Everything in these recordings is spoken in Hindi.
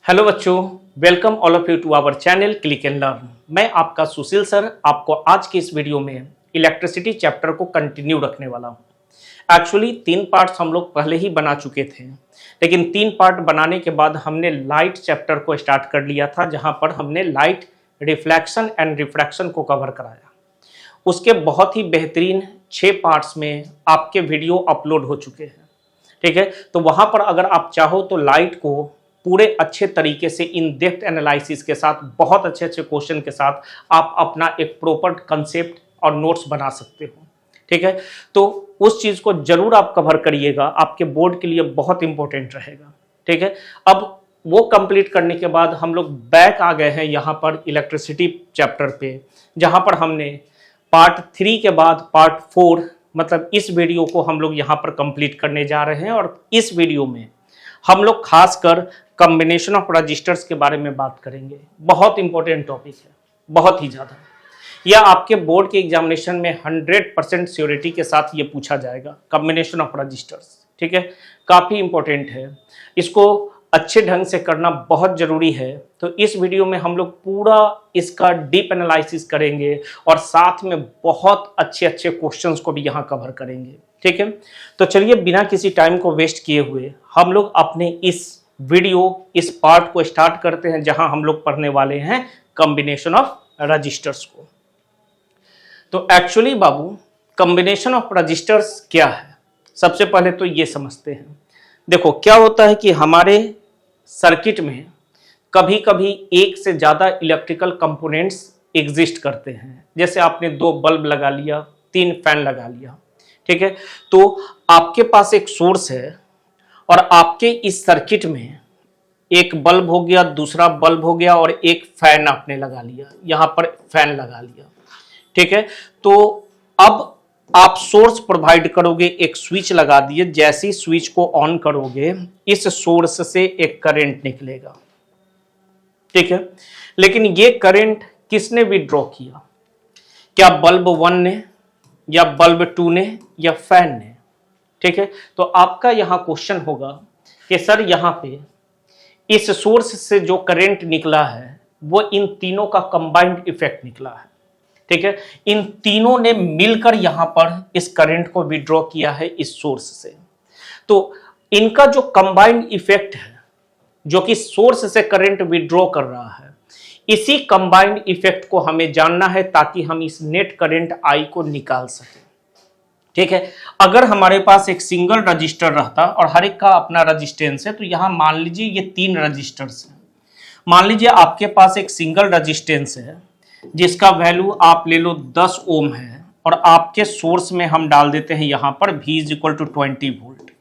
हेलो बच्चों, welcome all of you to our channel click and learn. मैं आपका सुशील सर आपको आज के इस वीडियो में इलेक्ट्रिसिटी चैप्टर को कंटिन्यू रखने वाला हूं। एक्चुअली 3 पार्ट्स हम लोग पहले ही बना चुके थे, लेकिन 3 पार्ट बनाने के बाद हमने लाइट चैप्टर को स्टार्ट कर लिया था, जहां पर हमने लाइट रिफ्लेक्शन एंड रिफ्रैक्शन को कवर कराया। उसके बहुत ही बेहतरीन 6 पार्ट्स में आपके वीडियो अपलोड हो चुके हैं। ठीक है, तो वहां पर अगर आप चाहो तो लाइट को पूरे अच्छे तरीके से इन डेप्थ एनालिसिस के साथ, बहुत अच्छे अच्छे क्वेश्चन के साथ आप अपना एक प्रॉपर कंसेप्ट और नोट्स बना सकते हो। ठीक है, तो उस चीज़ को जरूर आप कवर करिएगा, आपके बोर्ड के लिए बहुत इंपॉर्टेंट रहेगा। ठीक है, अब वो कंप्लीट करने के बाद हम लोग बैक आ गए हैं यहाँ पर इलेक्ट्रिसिटी चैप्टर पे, जहाँ पर हमने पार्ट 3 के बाद पार्ट 4 मतलब इस वीडियो को हम लोग यहाँ पर कंप्लीट करने जा रहे हैं। और इस वीडियो में हम लोग खासकर कॉम्बिनेशन ऑफ रजिस्टर्स के बारे में बात करेंगे। बहुत इंपॉर्टेंट टॉपिक है, बहुत ही ज़्यादा। यह आपके बोर्ड के एग्जामिनेशन में 100% श्योरिटी के साथ ये पूछा जाएगा, कॉम्बिनेशन ऑफ रजिस्टर्स। ठीक है, काफ़ी इंपॉर्टेंट है, इसको अच्छे ढंग से करना बहुत ज़रूरी है। तो इस वीडियो में हम लोग पूरा इसका डीप एनालिसिस करेंगे और साथ में बहुत अच्छे अच्छे क्वेश्चंस को भी यहाँ कवर करेंगे। ठीक है, तो चलिए बिना किसी टाइम को वेस्ट किए हुए हम लोग अपने इस पार्ट को स्टार्ट करते हैं, जहां हम लोग पढ़ने वाले हैं कॉम्बिनेशन ऑफ रजिस्टर्स को। तो एक्चुअली बाबू, कॉम्बिनेशन ऑफ रजिस्टर्स क्या है, सबसे पहले तो ये समझते हैं। देखो क्या होता है कि हमारे सर्किट में कभी कभी एक से ज़्यादा इलेक्ट्रिकल कंपोनेंट्स एग्जिस्ट करते हैं। जैसे आपने 2 बल्ब लगा लिया, 3 फैन लगा लिया। ठीक है, तो आपके पास एक सोर्स है और आपके इस सर्किट में एक बल्ब हो गया, दूसरा बल्ब हो गया और एक फैन आपने लगा लिया, यहां पर फैन लगा लिया। ठीक है, तो अब आप सोर्स प्रोवाइड करोगे, एक स्विच लगा दिए। जैसे ही स्विच को ऑन करोगे इस सोर्स से एक करंट निकलेगा। ठीक है, लेकिन ये करंट किसने विड्रॉ किया? क्या बल्ब 1 ने या बल्ब 2 ने या फैन ने? ठीक है, तो आपका यहां क्वेश्चन होगा कि सर यहां पे इस सोर्स से जो करंट निकला है वो इन तीनों का कंबाइंड इफेक्ट निकला है। ठीक है, इन तीनों ने मिलकर यहां पर इस करंट को विड्रॉ किया है इस सोर्स से। तो इनका जो कंबाइंड इफेक्ट है, जो कि सोर्स से करंट विड्रॉ कर रहा है, इसी कंबाइंड इफेक्ट को हमें जानना है ताकि हम इस नेट करंट आई को निकाल सकें। ठीक है, अगर हमारे पास एक सिंगल रजिस्टर रहता और हर एक का अपना रजिस्टेंस है, तो यहां मान लीजिए ये 3 रजिस्टर्स हैं। मान लीजिए आपके पास एक सिंगल रजिस्टेंस है जिसका वैल्यू आप ले लो 10 ओम है, और आपके सोर्स में हम डाल देते हैं यहां पर V is equal to 20 volt.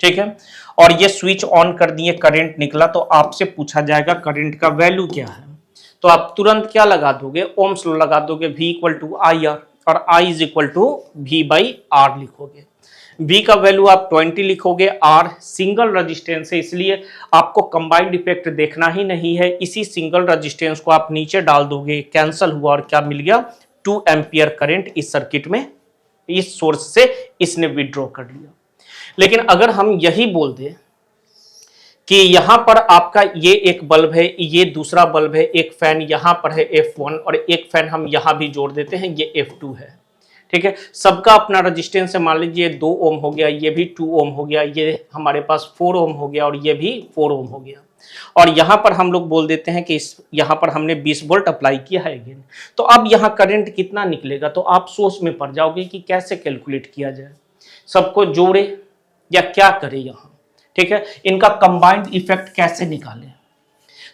ठीक है, और ये स्विच ऑन कर दिए, करंट निकला, तो आपसे पूछा जाएगा करंट का वैल्यू क्या है। तो आप तुरंत क्या लगा दोगे? ओम्स लॉ लगा दोगे, V इक्वल टू IR, और I is equal to V by R लिखोगे। V का वैल्यू आप 20 लिखोगे, R सिंगल रजिस्टेंस है इसलिए आपको कंबाइंड इफेक्ट देखना ही नहीं है। इसी सिंगल रजिस्टेंस को आप नीचे डाल दोगे, कैंसल हुआ और क्या मिल गया? 2 एम्पियर करंट इस सर्किट में इस सोर्स से इसने विड्रॉ कर लिया। लेकिन अगर हम यही बोल दें कि यहां पर आपका ये एक बल्ब है, ये दूसरा बल्ब है, एक फैन यहां पर है F1 और एक फैन हम यहां भी जोड़ देते हैं, ये F2 है। ठीक है, सबका अपना रजिस्टेंस है। मान लीजिए 2 ओम हो गया, ये भी 2 ओम हो गया, ये हमारे पास 4 ओम हो गया और ये भी 4 ओम हो गया। और यहां पर हम लोग बोल देते हैं कि यहां पर हमने 20 वोल्ट अप्लाई किया है अगेन। तो अब यहां करंट कितना निकलेगा? तो आप सोच में पड़ जाओगे कि कैसे कैलकुलेट किया जाए, सबको जोड़े या क्या करें यहां। ठीक है, इनका कंबाइंड इफेक्ट कैसे निकालें?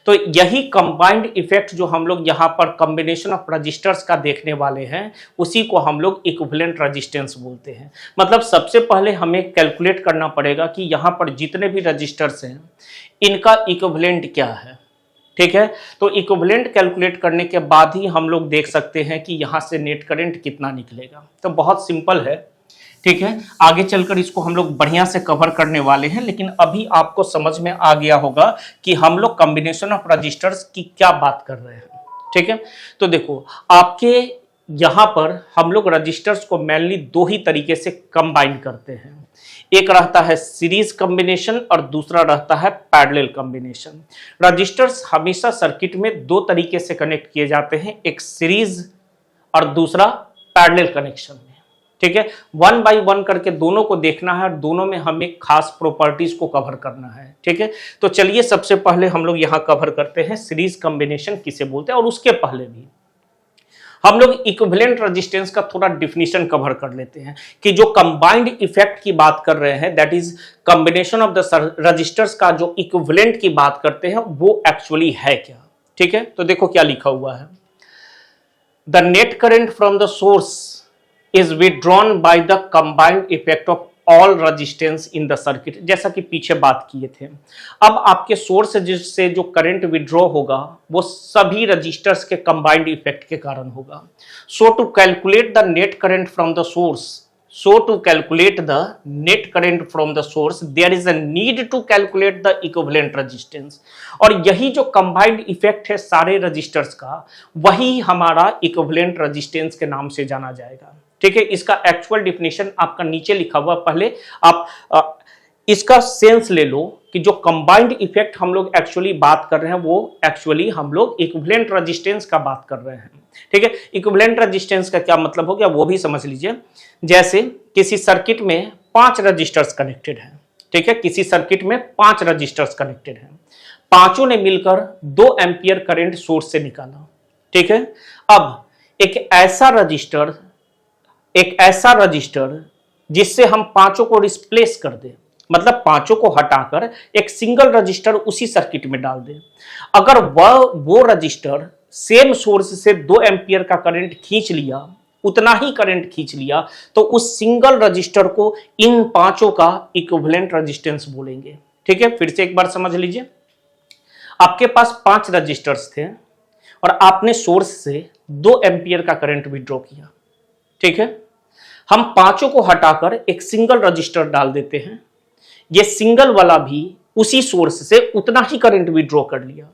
तो यही कंबाइंड इफेक्ट जो हम लोग यहाँ पर कॉम्बिनेशन ऑफ रजिस्टर्स का देखने वाले हैं, उसी को हम लोग इक्विवेलेंट रेजिस्टेंस बोलते हैं। मतलब सबसे पहले हमें कैलकुलेट करना पड़ेगा कि यहाँ पर जितने भी रजिस्टर्स हैं इनका इक्विवेलेंट क्या है। ठीक है, तो इक्विवेलेंट कैलकुलेट करने के बाद ही हम लोग देख सकते हैं कि यहाँ से नेट करंट कितना निकलेगा। तो बहुत सिंपल है। ठीक है, आगे चलकर इसको हम लोग बढ़िया से कवर करने वाले हैं, लेकिन अभी आपको समझ में आ गया होगा कि हम लोग कॉम्बिनेशन ऑफ रजिस्टर्स की क्या बात कर रहे हैं। ठीक है, तो देखो आपके यहां पर हम लोग रजिस्टर्स को मेनली दो ही तरीके से कंबाइन करते हैं। एक रहता है सीरीज कॉम्बिनेशन और दूसरा रहता है पैरेलल कॉम्बिनेशन। रजिस्टर्स हमेशा सर्किट में दो तरीके से कनेक्ट किए जाते हैं, एक सीरीज और दूसरा पैरेलल कनेक्शन में। ठीक है, वन बाय वन करके दोनों को देखना है और दोनों में हमें खास प्रॉपर्टीज को कवर करना है। ठीक है, तो चलिए सबसे पहले हम लोग यहां कवर करते हैं सीरीज कॉम्बिनेशन किसे बोलते हैं, और उसके पहले भी हम लोग इक्विवेलेंट रेजिस्टेंस का थोड़ा डिफिनीशन कवर कर लेते हैं कि जो कंबाइंड इफेक्ट की बात कर रहे हैं, that is combination of the resistors का जो इक्विवेलेंट की बात करते हैं वो एक्चुअली है क्या। ठीक है, तो देखो क्या लिखा हुआ है, the net current from the source is withdrawn by the combined effect of all resistance in the circuit. जैसा कि पीछे बात किए थे, अब आपके सोर्स से जो करंट विड्रॉ होगा वो सभी रजिस्टर्स के कंबाइंड इफेक्ट के कारण होगा। So to calculate the net current from the source, so to calculate the net current from the source there is a need to calculate the equivalent resistance। और यही जो कंबाइंड इफेक्ट है सारे रजिस्टर्स का, वही हमारा इक्विवेलेंट रेजिस्टेंस के नाम से जाना जाएगा। ठीक है, इसका एक्चुअल डिफिनेशन आपका नीचे लिखा हुआ, पहले आप इसका सेंस ले लो कि जो कंबाइंड इफेक्ट हम लोग एक्चुअली बात कर रहे हैं वो एक्चुअली हम लोग इक्विवेलेंट रेजिस्टेंस का बात कर रहे हैं। ठीक है, इक्विवेलेंट रेजिस्टेंस का क्या मतलब हो गया वो भी समझ लीजिए। जैसे किसी सर्किट में 5 रजिस्टर्स कनेक्टेड हैं। ठीक है, किसी सर्किट में 5 रजिस्टर्स कनेक्टेड हैं, पांचों ने मिलकर 2 एम्पियर करंट सोर्स से निकाला। ठीक है, अब एक ऐसा रजिस्टर जिससे हम पांचों को रिप्लेस कर दे, मतलब पांचों को हटाकर एक सिंगल रजिस्टर उसी सर्किट में डाल दे। अगर वो रजिस्टर सेम सोर्स से 2 एम्पियर का करंट खींच लिया, उतना ही करंट खींच लिया, तो उस सिंगल रजिस्टर को इन पांचों का इक्विवेलेंट रेजिस्टेंस बोलेंगे। ठीक है, फिर से एक बार समझ लीजिए, आपके पास 5 रजिस्टर्स थे और आपने सोर्स से 2 एम्पियर का करंट विड्रॉ किया। ठीक है, हम पांचों को हटाकर एक सिंगल रजिस्टर डाल देते हैं, ये सिंगल वाला भी उसी सोर्स से उतना ही करंट विड्रॉ कर लिया,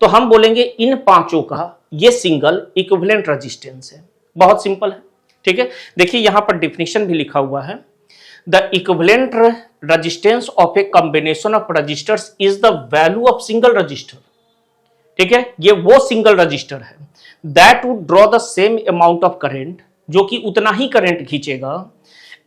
तो हम बोलेंगे इन पांचों का ये सिंगल इक्विवेलेंट रेजिस्टेंस है। बहुत सिंपल है। ठीक है, देखिए यहां पर डिफिनेशन भी लिखा हुआ है, the equivalent resistance of a combination of resistors is the value of single resistor. ठीक है, ये वो सिंगल रजिस्टर है that would draw the same amount of current, जो कि उतना ही करंट खींचेगा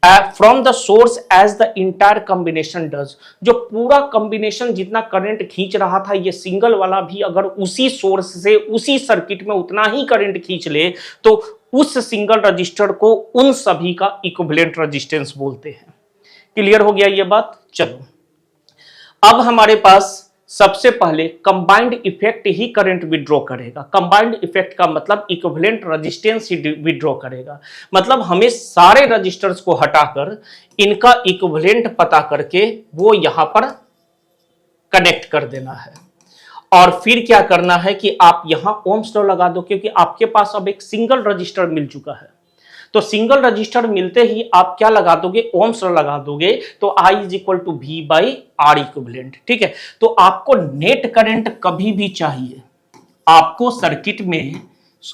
from the source as the entire combination does. जो पूरा कॉम्बिनेशन जितना करंट खींच रहा था, ये सिंगल वाला भी अगर उसी सोर्स से उसी सर्किट में उतना ही करंट खींच ले, तो उस सिंगल रजिस्टर को उन सभी का इक्विवेलेंट रेजिस्टेंस बोलते हैं। क्लियर हो गया ये बात? चलो, अब हमारे पास सबसे पहले कंबाइंड इफेक्ट ही करंट विड्रॉ करेगा। कंबाइंड इफेक्ट का मतलब इक्विवेलेंट रेजिस्टेंस ही विड्रॉ करेगा, मतलब हमें सारे रजिस्टर्स को हटाकर इनका इक्विवेलेंट पता करके वो यहां पर कनेक्ट कर देना है। और फिर क्या करना है कि आप यहां ओम्स लॉ लगा दो, क्योंकि आपके पास अब एक सिंगल रजिस्टर मिल चुका है। तो सिंगल रजिस्टर मिलते ही आप क्या लगा दोगे? ओम्स लॉ लगा दोगे, तो I is equal to V by R equivalent. ठीक है, तो आपको नेट करंट कभी भी चाहिए, आपको सर्किट में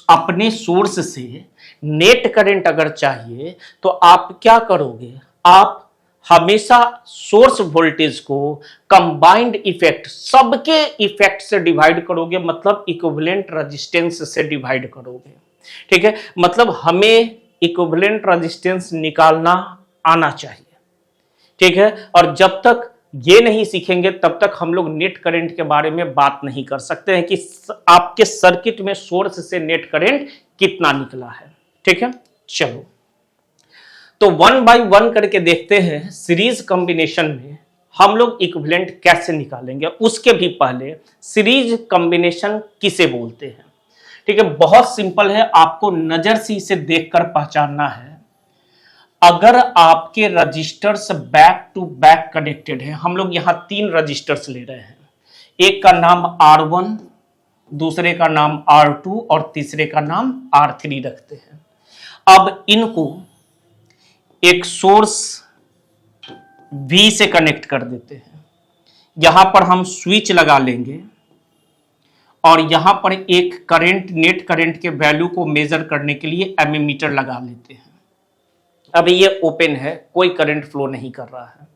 अपने सोर्स से नेट करंट अगर चाहिए तो आप क्या करोगे? आप हमेशा सोर्स वोल्टेज को कंबाइंड इफेक्ट, सबके इफेक्ट से डिवाइड करोगे, मतलब इक्विवेलेंट रेजिस्टेंस से डिवाइड करोगे। ठीक है, मतलब हमें इक्विवेलेंट रेजिस्टेंस निकालना आना चाहिए। ठीक है, और जब तक ये नहीं सीखेंगे तब तक हम लोग नेट करंट के बारे में बात नहीं कर सकते हैं कि आपके सर्किट में सोर्स से नेट करंट कितना निकला है। ठीक है, चलो तो 1 बाय 1 करके देखते हैं सीरीज कॉम्बिनेशन में हम लोग इक्विवेलेंट कैसे निकालेंगे। उसके भी पहले सीरीज कॉम्बिनेशन किसे बोलते हैं? ठीक है, बहुत सिंपल है, आपको नजर से इसे देखकर पहचानना है। अगर आपके resistors back to back connected है, हम लोग यहां 3 रजिस्टर्स ले रहे हैं, एक का नाम R1, दूसरे का नाम R2 और तीसरे का नाम R3 रखते हैं। अब इनको एक सोर्स V से कनेक्ट कर देते हैं, यहां पर हम स्विच लगा लेंगे और यहां पर एक करंट, नेट करंट के वैल्यू को मेजर करने के लिए एमीमीटर लगा लेते हैं। अब ये ओपन है, कोई करंट फ्लो नहीं कर रहा है,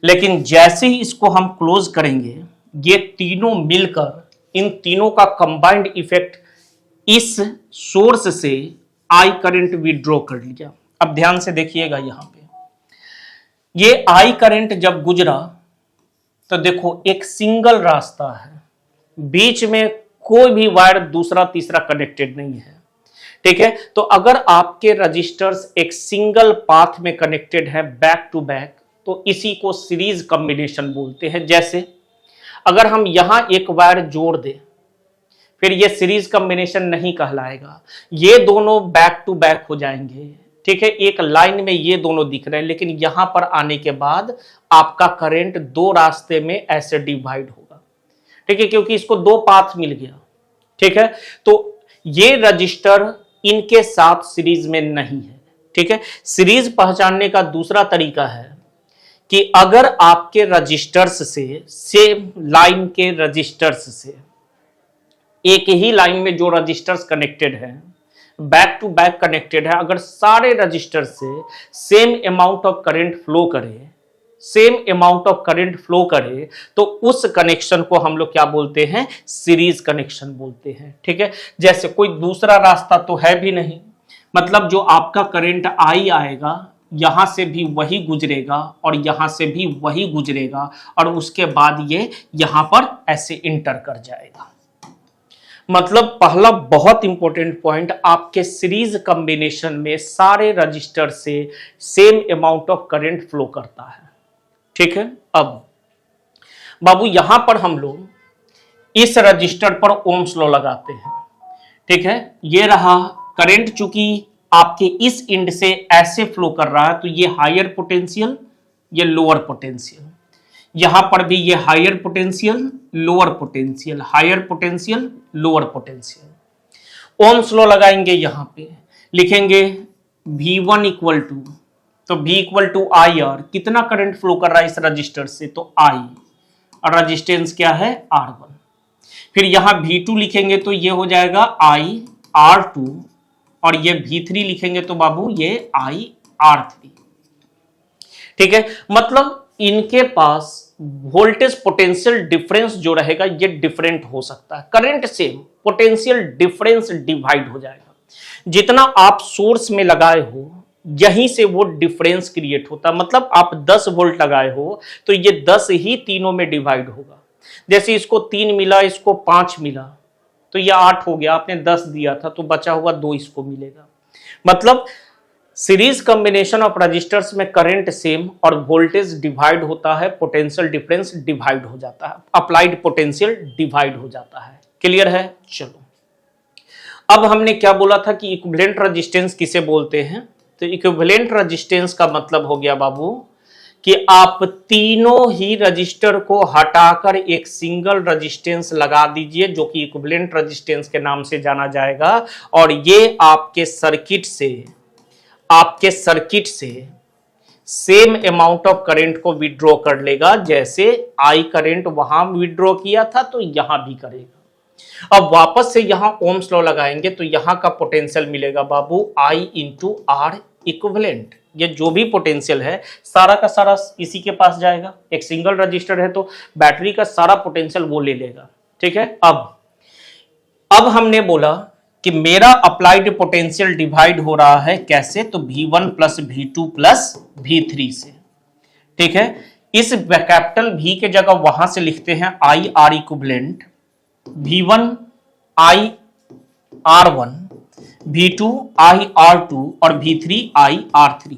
लेकिन जैसे ही इसको हम क्लोज करेंगे, ये तीनों मिलकर, इन तीनों का कंबाइंड इफेक्ट इस सोर्स से आई करंट विड्रॉ कर लिया। अब ध्यान से देखिएगा, यहां पे ये आई करंट जब गुजरा तो देखो एक सिंगल रास्ता है, बीच में कोई भी वायर दूसरा तीसरा कनेक्टेड नहीं है, ठीक है। तो अगर आपके रजिस्टर्स एक सिंगल पाथ में कनेक्टेड है बैक टू बैक, तो इसी को सीरीज कॉम्बिनेशन बोलते हैं। जैसे अगर हम यहां एक वायर जोड़ दें, फिर ये सीरीज कॉम्बिनेशन नहीं कहलाएगा, ये दोनों बैक टू बैक हो जाएंगे, ठीक है। एक लाइन में ये दोनों दिख रहे हैं, लेकिन यहां पर आने के बाद आपका करंट दो रास्ते में ऐसे डिवाइड होगा, ठीक है, क्योंकि इसको दो पाथ मिल गया, ठीक है। तो ये रजिस्टर इनके साथ सीरीज में नहीं है, ठीक है। सीरीज पहचानने का दूसरा तरीका है कि अगर आपके रजिस्टर्स से, सेम लाइन के रजिस्टर्स से, एक ही लाइन में जो रजिस्टर्स कनेक्टेड हैं, बैक टू बैक कनेक्टेड है, अगर सारे रजिस्टर से same amount of current flow करे, same amount of current flow करे, तो उस कनेक्शन को हम लोग क्या बोलते हैं, सीरीज कनेक्शन बोलते हैं, ठीक है। जैसे कोई दूसरा रास्ता तो है भी नहीं, मतलब जो आपका करंट आई आएगा, यहां से भी वही गुजरेगा और यहां से भी वही गुजरेगा, और उसके बाद ये यहां पर ऐसे इंटर कर जाएगा। मतलब पहला बहुत इंपॉर्टेंट पॉइंट, आपके सीरीज कॉम्बिनेशन में सारे रजिस्टर से same amount of current flow करता है, ठीक है। अब बाबू यहां पर हम लोग इस रजिस्टर पर ओम्स लॉ लगाते हैं, ठीक है। ये रहा करंट, चूंकि आपके इस एंड से ऐसे फ्लो कर रहा है, तो ये हायर पोटेंशियल, ये लोअर पोटेंशियल, यहां पर भी ये higher potential lower potential, higher potential lower potential. Ohm's law लगाएंगे, यहां पे लिखेंगे V1 इक्वल टू, तो V equal to I R, कितना करंट फ्लो कर रहा है इस रजिस्टर से, तो I, और रजिस्टेंस क्या है R1। फिर यहां V2 लिखेंगे तो ये हो जाएगा I R2, और ये V3 लिखेंगे तो बाबू ये I R3, ठीक है। मतलब इनके पास वोल्टेज पोटेंशियल डिफरेंस जो रहेगा ये डिफरेंट हो सकता है, current same, potential difference divide हो जाएगा। जितना आप सोर्स में लगाए हो, यहीं से वो डिफरेंस क्रिएट होता है। मतलब आप 10 वोल्ट लगाए हो तो ये 10 ही तीनों में डिवाइड होगा। जैसे इसको 3 मिला, इसको 5 मिला, तो ये 8 हो गया, आपने 10 दिया था तो बचा हुआ 2 इसको मिलेगा। मतलब सीरीज कॉम्बिनेशन ऑफ रजिस्टर्स में करंट सेम और वोल्टेज डिवाइड होता है, पोटेंशियल डिफरेंस डिवाइड हो जाता है, अप्लाइड पोटेंशियल डिवाइड हो जाता है। क्लियर है? चलो, अब हमने क्या बोला था कि इक्विवेलेंट रेजिस्टेंस किसे बोलते हैं। तो इक्विवेलेंट रेजिस्टेंस का मतलब हो गया बाबू कि आप तीनों ही रजिस्टर को हटाकर एक सिंगल रेजिस्टेंस लगा दीजिए, जो कि इक्विवेलेंट रेजिस्टेंस के नाम से जाना जाएगा, और ये आपके सर्किट से सेम अमाउंट ऑफ करंट को विड्रॉ कर लेगा। जैसे आई करंट वहां विड्रॉ किया था तो यहां भी करेगा। अब वापस से यहां ओम्स लॉ लगाएंगे तो यहां का पोटेंशियल मिलेगा बाबू I इंटू आर इक्विवेलेंट। ये जो भी पोटेंशियल है सारा का सारा इसी के पास जाएगा। एक सिंगल रजिस्टर है तो बैटरी का सारा पोटेंशियल वो ले लेगा, ठीक है। अब हमने बोला कि मेरा अप्लाइड पोटेंशियल डिवाइड हो रहा है कैसे, तो V1 plus V2 plus V3 से, ठीक है। इस कैपिटल V के जगह वहां से लिखते हैं I R equivalent, V1 I R1, V2 I R2 और V3 I R3।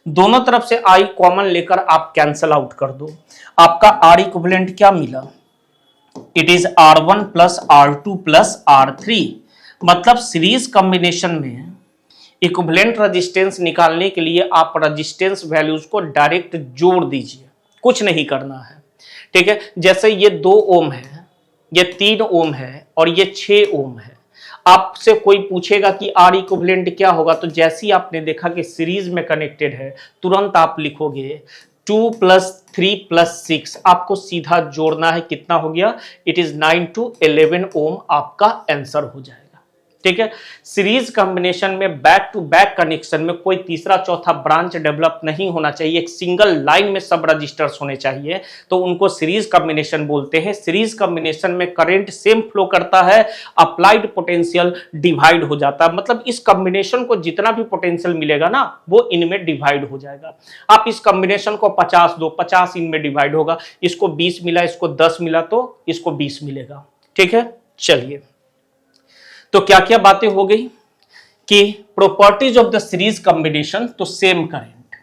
दोनों तरफ से I कॉमन लेकर आप कैंसल आउट कर दो, आपका R इक्विवेलेंट क्या मिला, it is R1 plus R2 plus R3। मतलब सीरीज कॉम्बिनेशन में इक्विवेलेंट रेजिस्टेंस निकालने के लिए आप रेजिस्टेंस वैल्यूज को डायरेक्ट जोड़ दीजिए, कुछ नहीं करना है, ठीक है। जैसे ये 2 ओम है, ये 3 ओम है और ये 6 ओम है। आपसे कोई पूछेगा कि आर इक्विवेलेंट क्या होगा, तो जैसे ही आपने देखा कि सीरीज में कनेक्टेड है, तुरंत आप लिखोगे 2 प्लस 3 प्लस 6 आपको सीधा जोड़ना है, कितना हो गया, इट इज 9 to 11 ओम आपका आंसर हो जाएगा। ठीक है, सीरीज कॉम्बिनेशन में बैक टू बैक कनेक्शन में कोई तीसरा चौथा ब्रांच डेवलप नहीं होना चाहिए, एक सिंगल लाइन में सब रजिस्टर्स होने चाहिए, तो उनको सीरीज कॉम्बिनेशन बोलते हैं। सीरीज कॉम्बिनेशन में करंट सेम फ्लो करता है, अप्लाइड पोटेंशियल डिवाइड हो जाता है, मतलब इस कॉम्बिनेशन को जितना भी पोटेंशियल मिलेगा ना वो इनमें डिवाइड हो जाएगा। आप इस कॉम्बिनेशन को 50 दो, 50 इनमें डिवाइड होगा, इसको 20 मिला, इसको 10 मिला तो इसको 20 मिलेगा। ठीक है, चलिए, तो क्या क्या बातें हो गई कि properties of the series combination, तो same current,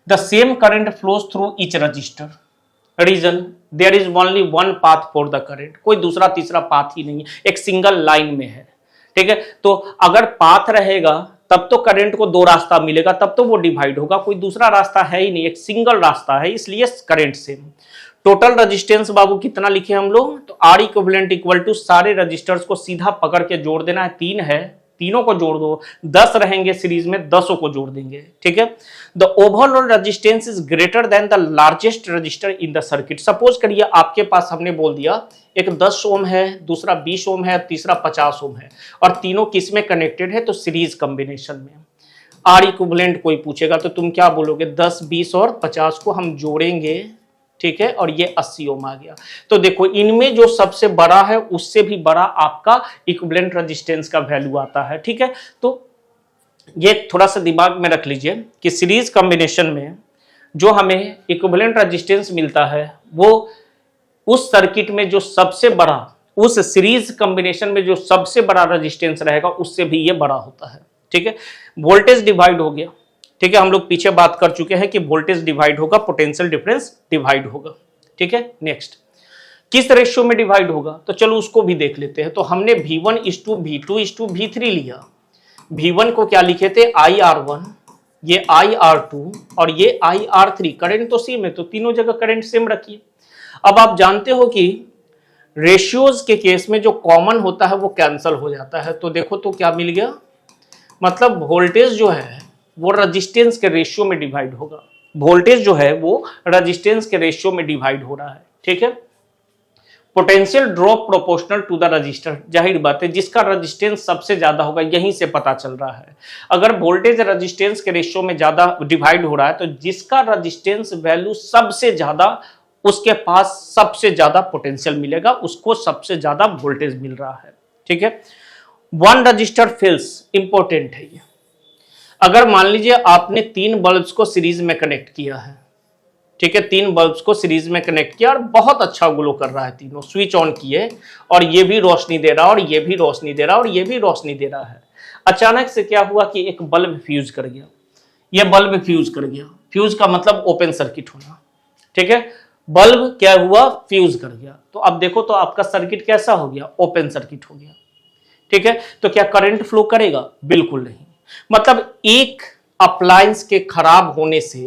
the same current flows through each resistor, reason there is only one path for the current, कोई दूसरा तीसरा पाथ ही नहीं है, एक सिंगल लाइन में है। ठीक है, तो अगर पाथ रहेगा तब तो करंट को दो रास्ता मिलेगा, तब तो वो डिवाइड होगा, कोई दूसरा रास्ता है ही नहीं, एक सिंगल रास्ता है, इसलिए करंट सेम। टोटल रेजिस्टेंस बाबू कितना लिखे हम लोग, तो आर इक्विवेलेंट इक्वल टू सारे रजिस्टर्स को सीधा पकड़ के जोड़ देना है, 3 है, तीनों को जोड़ दो, 10 रहेंगे सीरीज में, 10 को जोड़ देंगे। ठीक है, the overall resistance is greater than the largest register in the circuit. Suppose करिए आपके पास, हमने बोल दिया एक 10 ओम है, दूसरा 20 ओम है, तीसरा 50 ओम है, और तीनों किस में कनेक्टेड है, तो सीरीज कॉम्बिनेशन में। आर इक्विवेलेंट कोई पूछेगा तो तुम क्या बोलोगे, 10, 20 और 50 को हम जोड़ेंगे। ठीक है, और ये 80 ओम आ गया। तो देखो इनमें जो सबसे बड़ा है उससे भी बड़ा आपका इक्विवेलेंट रेजिस्टेंस का वैल्यू आता है। ठीक है, तो ये थोड़ा सा दिमाग में रख लीजिए कि सीरीज कॉम्बिनेशन में जो हमें इक्विवेलेंट रेजिस्टेंस मिलता है वो उस सर्किट में जो सबसे बड़ा, उस सीरीज कॉम्बिनेशन में जो सबसे बड़ा रेजिस्टेंस रहेगा उससे भी ये बड़ा होता है। ठीक है, वोल्टेज डिवाइड हो गया। ठीक है, हम लोग पीछे बात कर चुके हैं कि वोल्टेज डिवाइड होगा, पोटेंशियल डिफरेंस डिवाइड होगा। ठीक है, नेक्स्ट किस रेशियो में डिवाइड होगा, तो चलो उसको भी देख लेते हैं। तो हमने V1:V2:V3 लिया। V1 को क्या लिखे थे, IR1, ये IR2 और ये IR3। करंट तो सेम है, तो तीनों जगह करंट सेम रखिए। अब आप जानते हो कि रेशियोज के केस में जो कॉमन होता है वो कैंसल हो जाता है, तो देखो तो क्या मिल गया, मतलब वोल्टेज जो है वो रेजिस्टेंस के रेशियो में डिवाइड होगा, वोल्टेज जो है वो रेजिस्टेंस के रेशियो में डिवाइड हो रहा है। ठीक है, potential drop proportional to the resistor, जाहिर बात है जिसका रेजिस्टेंस सबसे ज्यादा होगा यहीं से पता चल रहा है। अगर वोल्टेज रेजिस्टेंस के रेशियो में ज्यादा डिवाइड हो रहा है तो जिसका रेजिस्टेंस वैल्यू सबसे ज्यादा, उसके पास सबसे ज्यादा पोटेंशियल मिलेगा, उसको सबसे ज्यादा वोल्टेज मिल रहा है। ठीक है, वन रजिस्टर फेल्स, इंपॉर्टेंट है ये। अगर मान लीजिए आपने 3 बल्ब्स को सीरीज में कनेक्ट किया है, ठीक है, 3 बल्ब्स को सीरीज में कनेक्ट किया और बहुत अच्छा ग्लो कर रहा है, तीनों स्विच ऑन किए और ये भी रोशनी दे रहा है और ये भी रोशनी दे रहा है और ये भी रोशनी दे रहा है। अचानक से क्या हुआ कि एक बल्ब फ्यूज कर गया, ये बल्ब फ्यूज कर गया, फ्यूज का मतलब ओपन सर्किट होना। ठीक है, बल्ब क्या हुआ, फ्यूज कर गया, तो अब देखो तो आपका सर्किट कैसा हो गया, ओपन सर्किट हो गया। ठीक है, तो क्या करंट फ्लो करेगा, बिल्कुल नहीं। मतलब एक अप्लायंस के खराब होने से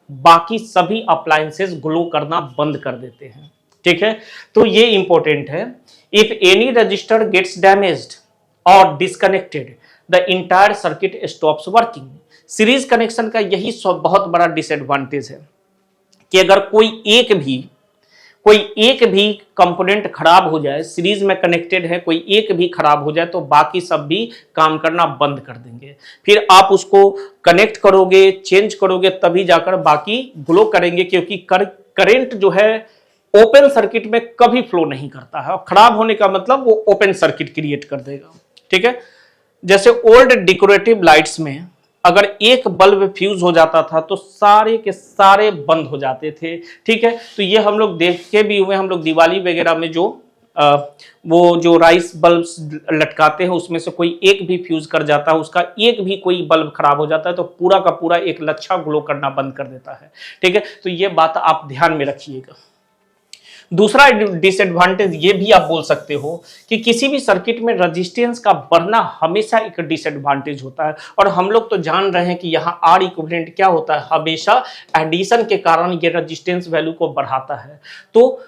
बाकी सभी अप्लायंसेस ग्लो करना बंद कर देते हैं। ठीक है, तो ये इंपॉर्टेंट है। If any resistor gets damaged or disconnected the entire circuit stops working. Series connection का यही बहुत बड़ा डिसएडवांटेज है कि अगर कोई एक भी कंपोनेंट खराब हो जाए, सीरीज में कनेक्टेड है, कोई एक भी खराब हो जाए तो बाकी सब भी काम करना बंद कर देंगे। फिर आप उसको कनेक्ट करोगे, चेंज करोगे, तभी जाकर बाकी ग्लो करेंगे, क्योंकि करंट जो है ओपन सर्किट में कभी फ्लो नहीं करता है, और खराब होने का मतलब वो ओपन सर्किट क्रिएट कर देगा। ठीक है, जैसे ओल्ड डेकोरेटिव लाइट्स में अगर एक बल्ब फ्यूज हो जाता था तो सारे के सारे बंद हो जाते थे। ठीक है, तो ये हम लोग देख के भी हुए, हम लोग दिवाली वगैरह में जो वो जो राइस बल्ब्स लटकाते हैं उसमें से कोई एक भी फ्यूज कर जाता है, उसका एक भी कोई बल्ब खराब हो जाता है तो पूरा का पूरा एक लच्छा ग्लो करना बंद कर देता है। ठीक है, तो ये बात आप ध्यान में रखिएगा। दूसरा डिसएडवांटेज ये भी आप बोल सकते हो कि किसी भी सर्किट में रेजिस्टेंस का बढ़ना हमेशा एक डिसएडवांटेज होता है, और हम लोग तो जान रहे हैं कि यहाँ आर इक्विवेलेंट क्या होता है, हमेशा एडिशन के कारण ये रेजिस्टेंस वैल्यू को बढ़ाता है। तो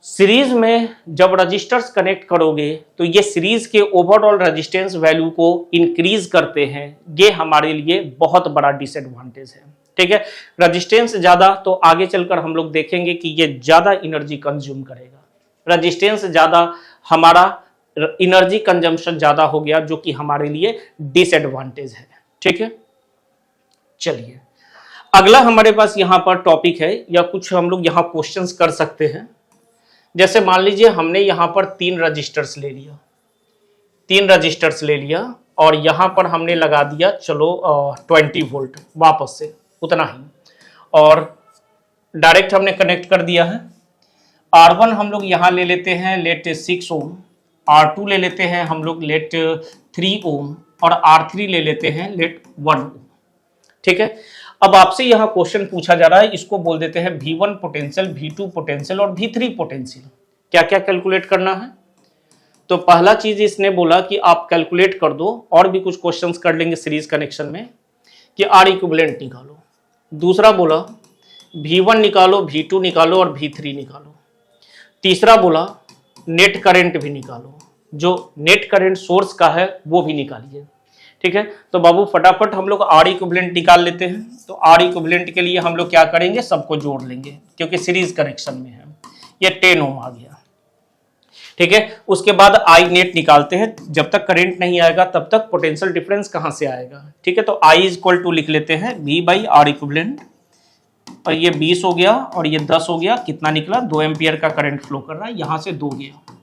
सीरीज में जब रजिस्टर्स कनेक्ट करोगे तो ये सीरीज के ओवरऑल रेजिस्टेंस वैल्यू को इंक्रीज करते हैं, ये हमारे लिए बहुत बड़ा डिसएडवांटेज है। ठीक है। रजिस्टेंस ज्यादा तो आगे चलकर हम लोग देखेंगे कि ये ज्यादा एनर्जी कंज्यूम करेगा। रजिस्टेंस ज्यादा हमारा एनर्जी कंजम्पशन ज्यादा हो गया, जो कि हमारे लिए डिसएडवांटेज है। ठीक है, चलिए अगला हमारे पास यहां पर टॉपिक है, या कुछ हम लोग यहां क्वेश्चंस कर सकते हैं। जैसे मान लीजिए हमने यहां पर 3 रजिस्टर्स ले लिया, 3 रजिस्टर्स ले लिया और यहां पर हमने लगा दिया चलो 20 वोल्ट वापस से उतना ही, और डायरेक्ट हमने कनेक्ट कर दिया है। R1 हम लोग यहां ले लेते हैं लेट 6 ओम, R2 ले लेते हैं हम लोग लेट 3 ओम, और R3 ले लेते हैं लेट 1 ओम। ठीक है, अब आपसे यहां क्वेश्चन पूछा जा रहा है, इसको बोल देते हैं V1 पोटेंशियल, V2 पोटेंशियल और V3 पोटेंशियल। क्या क्या कैलकुलेट करना है? तो पहला चीज इसने बोला कि आप कैलकुलेट कर दो, और भी कुछ क्वेश्चंस कर लेंगे सीरीज कनेक्शन में, कि आर इक्विवेलेंट निकालो। दूसरा बोला V1 निकालो, V2 निकालो और V3 निकालो। तीसरा बोला नेट करंट भी निकालो, जो नेट करंट सोर्स का है वो भी निकालिए। ठीक है, तो बाबू फटाफट हम लोग आर इक्विवेलेंट निकाल लेते हैं। तो आर इक्विवेलेंट के लिए हम लोग क्या करेंगे, सबको जोड़ लेंगे क्योंकि सीरीज कनेक्शन में है। ये 10 ओम आ गया। ठीक है, उसके बाद आई नेट निकालते हैं। जब तक करंट नहीं आएगा तब तक पोटेंशियल डिफरेंस कहां से आएगा? ठीक है, तो आई इज इक्वल टू लिख लेते हैं V बाई आर इक्विवेलेंट, और ये 20 हो गया और ये 10 हो गया। कितना निकला? 2 एम्पियर का करंट फ्लो कर रहा है। यहां से 2 गया,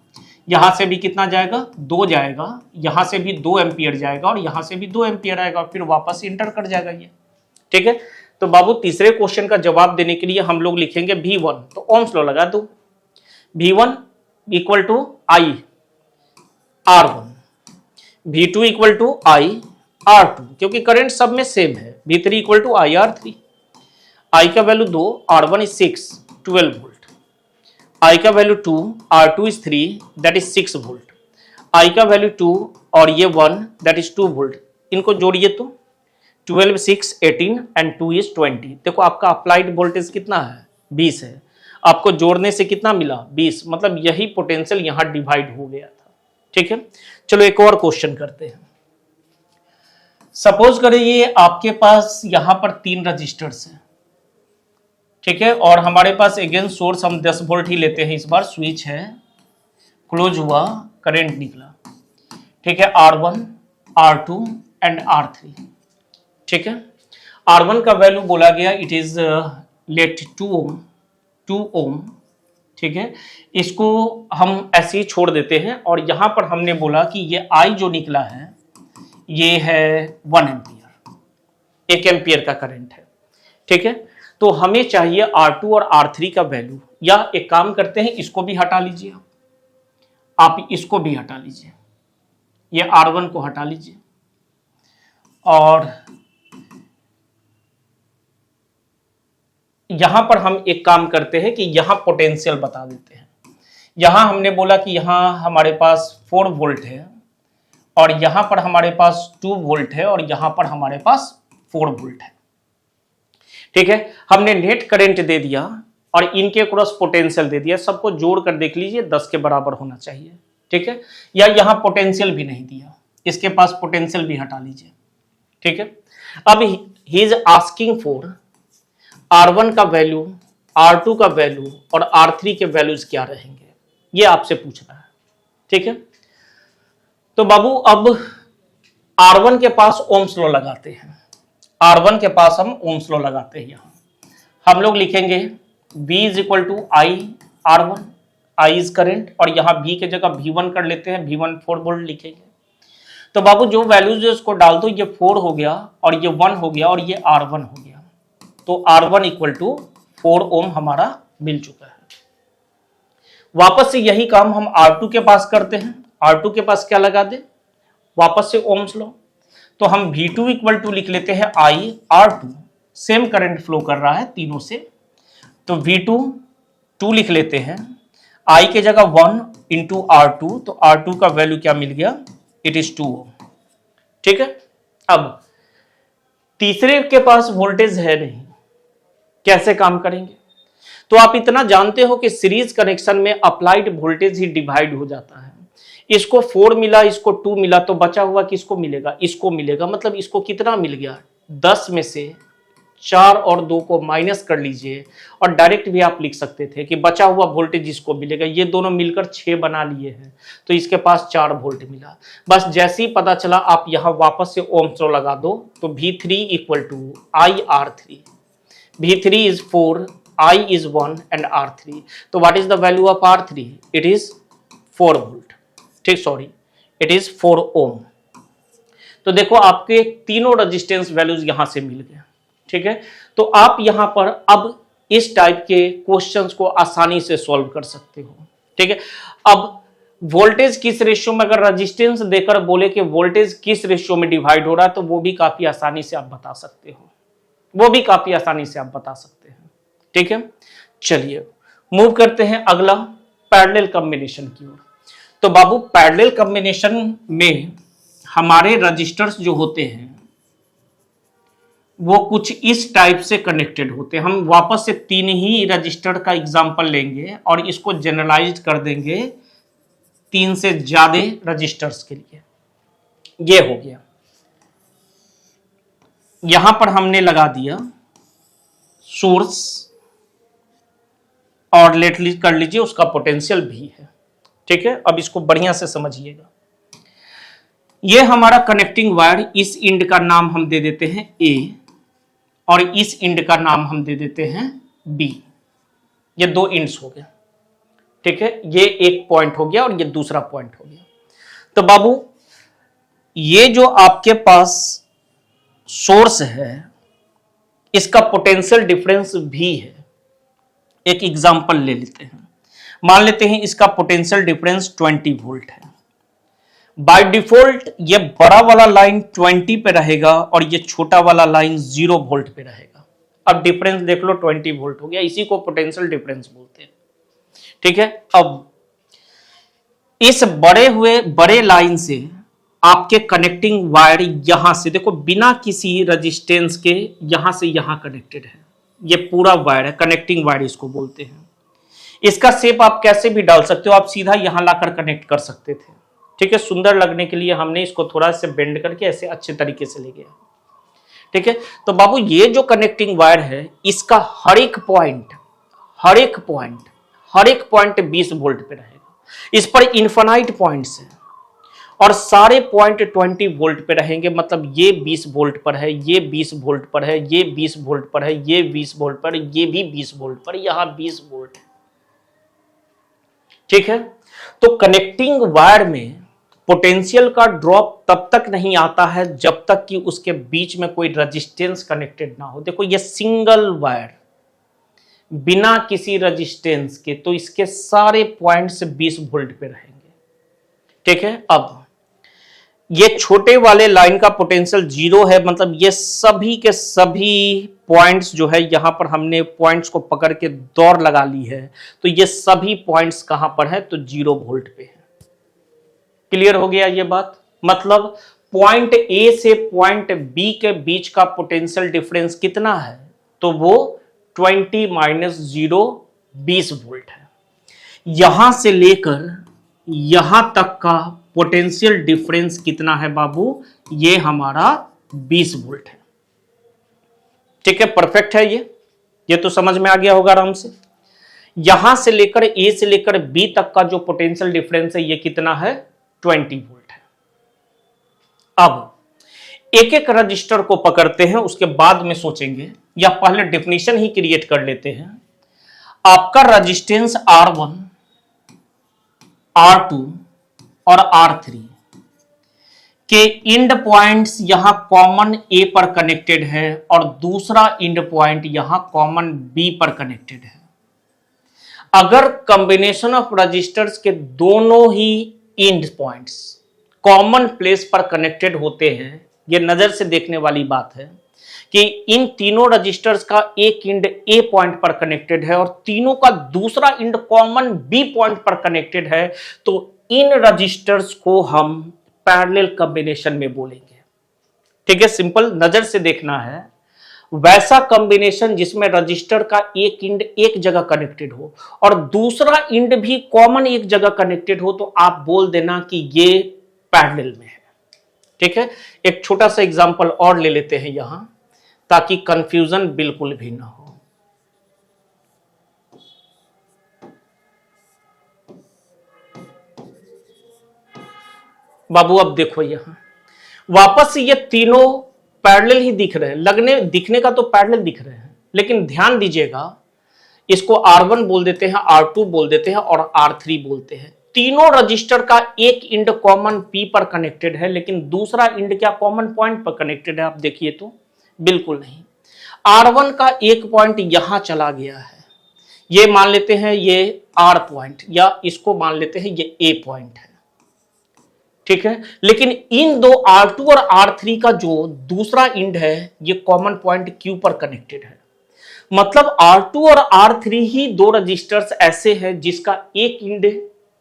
यहां से भी कितना जाएगा? 2 जाएगा, यहां से भी 2 एम्पियर जाएगा और यहां से भी 2 एम्पियर आएगा, और फिर वापस इंटर कर जाएगा ये। ठीक है, तो बाबू तीसरे क्वेश्चन का जवाब देने के लिए हम लोग लिखेंगे V1, तो ओम्स लॉ लगा दो। V1 equal to I R1, V2 equal to I R2, क्योंकि करंट सब में सेम है। V3 equal to I R3। आई का value 2, R1 is 6, 12 volt. I का value 2, R2 is 3, that is 6 volt. I का वैल्यू 2 और ये 1, दैट इज 2 वोल्ट। इनको जोड़िए तो 12, 6, 18 एंड 2 इज 20। देखो आपका अप्लाइड वोल्टेज कितना है? 20 है। आपको जोड़ने से कितना मिला? 20। मतलब यही पोटेंशियल यहां डिवाइड हो गया था। ठीक है, चलो एक और क्वेश्चन करते हैं। सपोज करें ये आपके पास यहां पर 3 रजिस्टर्स हैं। ठीक है, और हमारे पास अगेन सोर्स हम 10 वोल्ट ही लेते हैं। इस बार स्विच है, क्लोज हुआ, करंट निकला। ठीक है, R1, R2 एंड R3। ठीक है, R1 का वैल्यू बोला गया इट इज लेट 2 ओम। ठीक है, इसको हम ऐसे ही छोड़ देते हैं, और यहां पर हमने बोला कि ये I जो निकला है ये है 1 एम्पियर, 1 एम्पियर का करंट है। ठीक है, तो हमें चाहिए R2 और R3 का वैल्यू, या एक काम करते हैं इसको भी हटा लीजिए, आप इसको भी हटा लीजिए, ये R1 को हटा लीजिए, और यहां पर हम एक काम करते हैं कि यहां पोटेंशियल बता देते हैं। यहां हमने बोला कि यहां हमारे पास 4 वोल्ट है, और यहां पर हमारे पास 2 वोल्ट है, और यहां पर हमारे पास 4 वोल्ट है। ठीक है, हमने नेट करंट दे दिया और इनके क्रॉस पोटेंशियल दे दिया। सबको जोड़ कर देख लीजिए 10 के बराबर होना चाहिए। ठीक है, या यहां पोटेंशियल भी नहीं दिया, इसके पास पोटेंशियल भी हटा लीजिए। ठीक है, अब he is asking for R1 का वैल्यू, R2 का वैल्यू और R3 के वैल्यूज क्या रहेंगे, ये आपसे पूछ रहा है। ठीक है, तो बाबू अब R1 के पास ओम्स लॉ लगाते हैं। R1 के पास हम ओम्स लॉ लगाते हैं। यहां हम लोग लिखेंगे V is equal to I R1, I is current, और यहां V के जगह V1 कर लेते हैं, V1 4 वोल्ट लिखेंगे। तो बाबू जो वैल्यूज है उसको डाल दो, ये 4 हो गया और ये 1 हो गया और ये R1 हो गया। तो R1 इक्वल टू 4 ओम हमारा मिल चुका है। वापस से यही काम हम R2 के पास करते हैं। R2 के पास क्या लगा दे? वापस से ओम्स लो, तो हम V2 इक्वल टू लिख लेते हैं I R2, same current flow कर रहा है तीनों से, तो V2 2 लिख लेते हैं, I के जगह 1 इंटू R2, तो R2 का वैल्यू क्या मिल गया? इट इज 2 ओम। ठीक है, अब तीसरे के पास वोल्टेज है नहीं, कैसे काम करेंगे? तो आप इतना जानते हो कि सीरीज कनेक्शन में अप्लाइड वोल्टेज ही डिवाइड हो जाता है। इसको 4 मिला, इसको 2 मिला, तो बचा हुआ किसको मिलेगा? इसको मिलेगा। मतलब इसको कितना मिल गया? 10 में से 4 और 2 को माइनस कर लीजिए और डायरेक्ट भी आप लिख सकते थे कि बचा हुआ वोल्टेज इसको मिलेगा। ये दोनों मिलकर 6 बना लिए हैं तो इसके पास 4 वोल्ट मिला। बस जैसे ही पता चला आप यहाँ वापस से ओम्स लॉ लगा दो तो V3 equal to IR3, V3 is 4, I is 1 and R3। तो what is the value of R3? It is 4 volt, ठीक, सॉरी इट इज 4 ओम। तो देखो आपके तीनों रेजिस्टेंस वैल्यूज यहां से मिल गए, ठीक है। तो आप यहां पर अब इस टाइप के क्वेश्चंस को आसानी से सॉल्व कर सकते हो, ठीक है। अब वोल्टेज किस रेशियो में, अगर रेजिस्टेंस देकर बोले कि वोल्टेज किस रेशियो में डिवाइड हो रहा है तो वो भी काफी आसानी से आप बता सकते हो, वो भी काफी आसानी से आप बता सकते हैं, ठीक है। चलिए मूव करते हैं अगला पैरेलल कॉम्बिनेशन की ओर। तो बाबू पैरेलल कॉम्बिनेशन में हमारे रजिस्टर्स जो होते हैं वो कुछ इस टाइप से कनेक्टेड होते हैं। हम वापस से 3 ही रजिस्टर का एग्जांपल लेंगे और इसको जनरलाइज कर देंगे 3 से ज्यादा रजिस्टर्स के लिए। ये हो गया, यहां पर हमने लगा दिया सोर्स और लेट कर लीजिए उसका पोटेंशियल भी है, ठीक है। अब इसको बढ़िया से समझिएगा। ये हमारा कनेक्टिंग वायर, इस इंड का नाम हम दे देते हैं A और इस इंड का नाम हम दे देते हैं B। ये 2 इंड्स हो गए, ठीक है। ये एक पॉइंट हो गया और ये दूसरा पॉइंट हो गया। तो बाबू ये जो आपके पास सोर्स है इसका पोटेंशियल डिफरेंस भी है। एक एग्जांपल ले लेते हैं, मान लेते हैं इसका पोटेंशियल डिफरेंस 20 वोल्ट है। बाय डिफॉल्ट ये बड़ा वाला लाइन 20 पे रहेगा और ये छोटा वाला लाइन 0 वोल्ट पे रहेगा। अब डिफरेंस देख लो 20 वोल्ट हो गया, इसी को पोटेंशियल डिफरेंस बोलते हैं, ठीक है। अब इस बड़े लाइन से आपके कनेक्टिंग वायर यहां से देखो बिना किसी रेजिस्टेंस के यहां से यहां कनेक्टेड है। ये पूरा वायर है, कनेक्टिंग वायर इसको बोलते हैं। इसका शेप आप कैसे भी डाल सकते हो, आप सीधा यहां लाकर कनेक्ट कर सकते थे, ठीक है। सुंदर लगने के लिए हमने इसको थोड़ा सा बेंड करके ऐसे अच्छे तरीके से ले गया, ठीक है। तो बाबू ये जो कनेक्टिंग वायर है इसका हर एक पॉइंट 20 वोल्ट पे रहेगा। इस पर इनफाइनाइट पॉइंट्स है और सारे पॉइंट 20 वोल्ट पे रहेंगे। मतलब ये 20 वोल्ट पर है, ये 20 वोल्ट पर है, ये 20 वोल्ट पर है, ये 20 वोल्ट पर, ये भी 20 वोल्ट पर, यहां 20 वोल्ट है, ठीक है। तो कनेक्टिंग वायर में पोटेंशियल का ड्रॉप तब तक नहीं आता है जब तक कि उसके बीच में कोई रेजिस्टेंस कनेक्टेड ना हो। देखो ये सिंगल वायर बिना किसी रेजिस्टेंस के, तो इसके सारे पॉइंट्स 20 वोल्ट पे रहेंगे, ठीक है। अब ये छोटे वाले लाइन का पोटेंशियल 0 है, मतलब ये सभी के सभी पॉइंट्स जो है यहां पर हमने पॉइंट्स को पकड़ के दौड़ लगा ली है, तो ये सभी पॉइंट्स कहां पर है तो 0 वोल्ट पे है। क्लियर हो गया ये बात। मतलब पॉइंट ए से पॉइंट बी के बीच का पोटेंशियल डिफरेंस कितना है तो वो 20 माइनस 0 20 वोल्ट है। यहां से लेकर यहां तक का पोटेंशियल डिफरेंस कितना है बाबू, ये हमारा 20 वोल्ट है, ठीक है। परफेक्ट है ये तो समझ में आ गया होगा आराम से। यहां से लेकर ए से लेकर बी तक का जो पोटेंशियल डिफरेंस है ये कितना है 20 वोल्ट है। अब एक एक रजिस्टर को पकड़ते हैं, उसके बाद में सोचेंगे, या पहले डेफिनेशन ही क्रिएट कर लेते हैं। आपका रजिस्टेंस R1, R2 और R3 के इंड पॉइंट्स यहां कॉमन A पर कनेक्टेड है और दूसरा इंड पॉइंट यहां कॉमन B पर कनेक्टेड है। अगर कॉम्बिनेशन ऑफ रजिस्टर्स के दोनों ही इंड पॉइंट्स कॉमन प्लेस पर कनेक्टेड होते हैं, यह नजर से देखने वाली बात है कि इन तीनों रजिस्टर्स का एक इंड ए पॉइंट पर कनेक्टेड है और तीनों का दूसरा इंड कॉमन बी पॉइंट पर कनेक्टेड है, तो इन रजिस्टर्स को हम पैरेलल कॉम्बिनेशन में बोलेंगे, ठीक है। सिंपल नजर से देखना है, वैसा कॉम्बिनेशन जिसमें रजिस्टर का एक इंड एक जगह कनेक्टेड हो और दूसरा इंड भी कॉमन एक जगह कनेक्टेड हो, तो आप बोल देना कि ये पैरेलल में है, ठीक है। एक छोटा सा एग्जांपल और ले लेते हैं यहां। ताकि कंफ्यूजन बिल्कुल भी ना हो। बाबू अब देखो यहां वापस से ये तीनों पैरेलल ही दिख रहे हैं, दिखने का तो पैरेलल दिख रहे हैं, लेकिन ध्यान दीजिएगा इसको R1 बोल देते हैं, R2 बोल देते हैं और R3 बोलते हैं। तीनों रजिस्टर का एक इंड कॉमन P पर कनेक्टेड है, लेकिन दूसरा इंड क्या कॉमन पॉइंट पर कनेक्टेड है? आप देखिए तो बिल्कुल नहीं। R1 का एक पॉइंट यहां चला गया है, ये मान लेते हैं ये R पॉइंट, या इसको मान लेते हैं ये A पॉइंट है, ठीक है। लेकिन इन दो R2 और R3 का जो दूसरा इंड है ये कॉमन पॉइंट Q पर कनेक्टेड है। मतलब R2 और R3 ही दो रजिस्टर्स ऐसे हैं जिसका एक इंड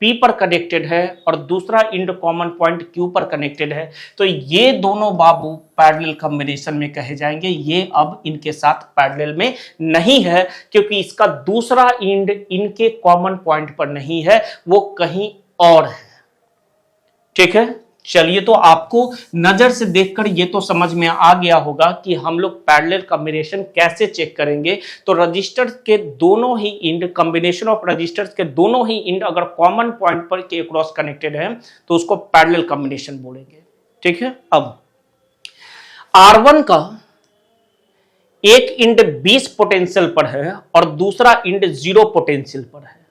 P पर कनेक्टेड है और दूसरा इंड कॉमन पॉइंट Q पर कनेक्टेड है। तो ये दोनों बाबू पैरेलल कॉम्बिनेशन में कहे जाएंगे। ये अब इनके साथ पैरेलल में नहीं है, क्योंकि इसका दूसरा इंड इनके कॉमन पॉइंट पर नहीं है, वो कहीं और है, ठीक है। चलिए, तो आपको नजर से देखकर ये तो समझ में आ गया होगा कि हम लोग पैरेलल कॉम्बिनेशन कैसे चेक करेंगे। तो रजिस्टर के दोनों ही इंड, कॉम्बिनेशन ऑफ रजिस्टर्स के दोनों ही इंड अगर कॉमन पॉइंट पर के क्रॉस कनेक्टेड है तो उसको पैरेलल कॉम्बिनेशन बोलेंगे, ठीक है। अब R1 का एक इंड 20 पोटेंशियल पर है और दूसरा इंड 0 पोटेंशियल पर है,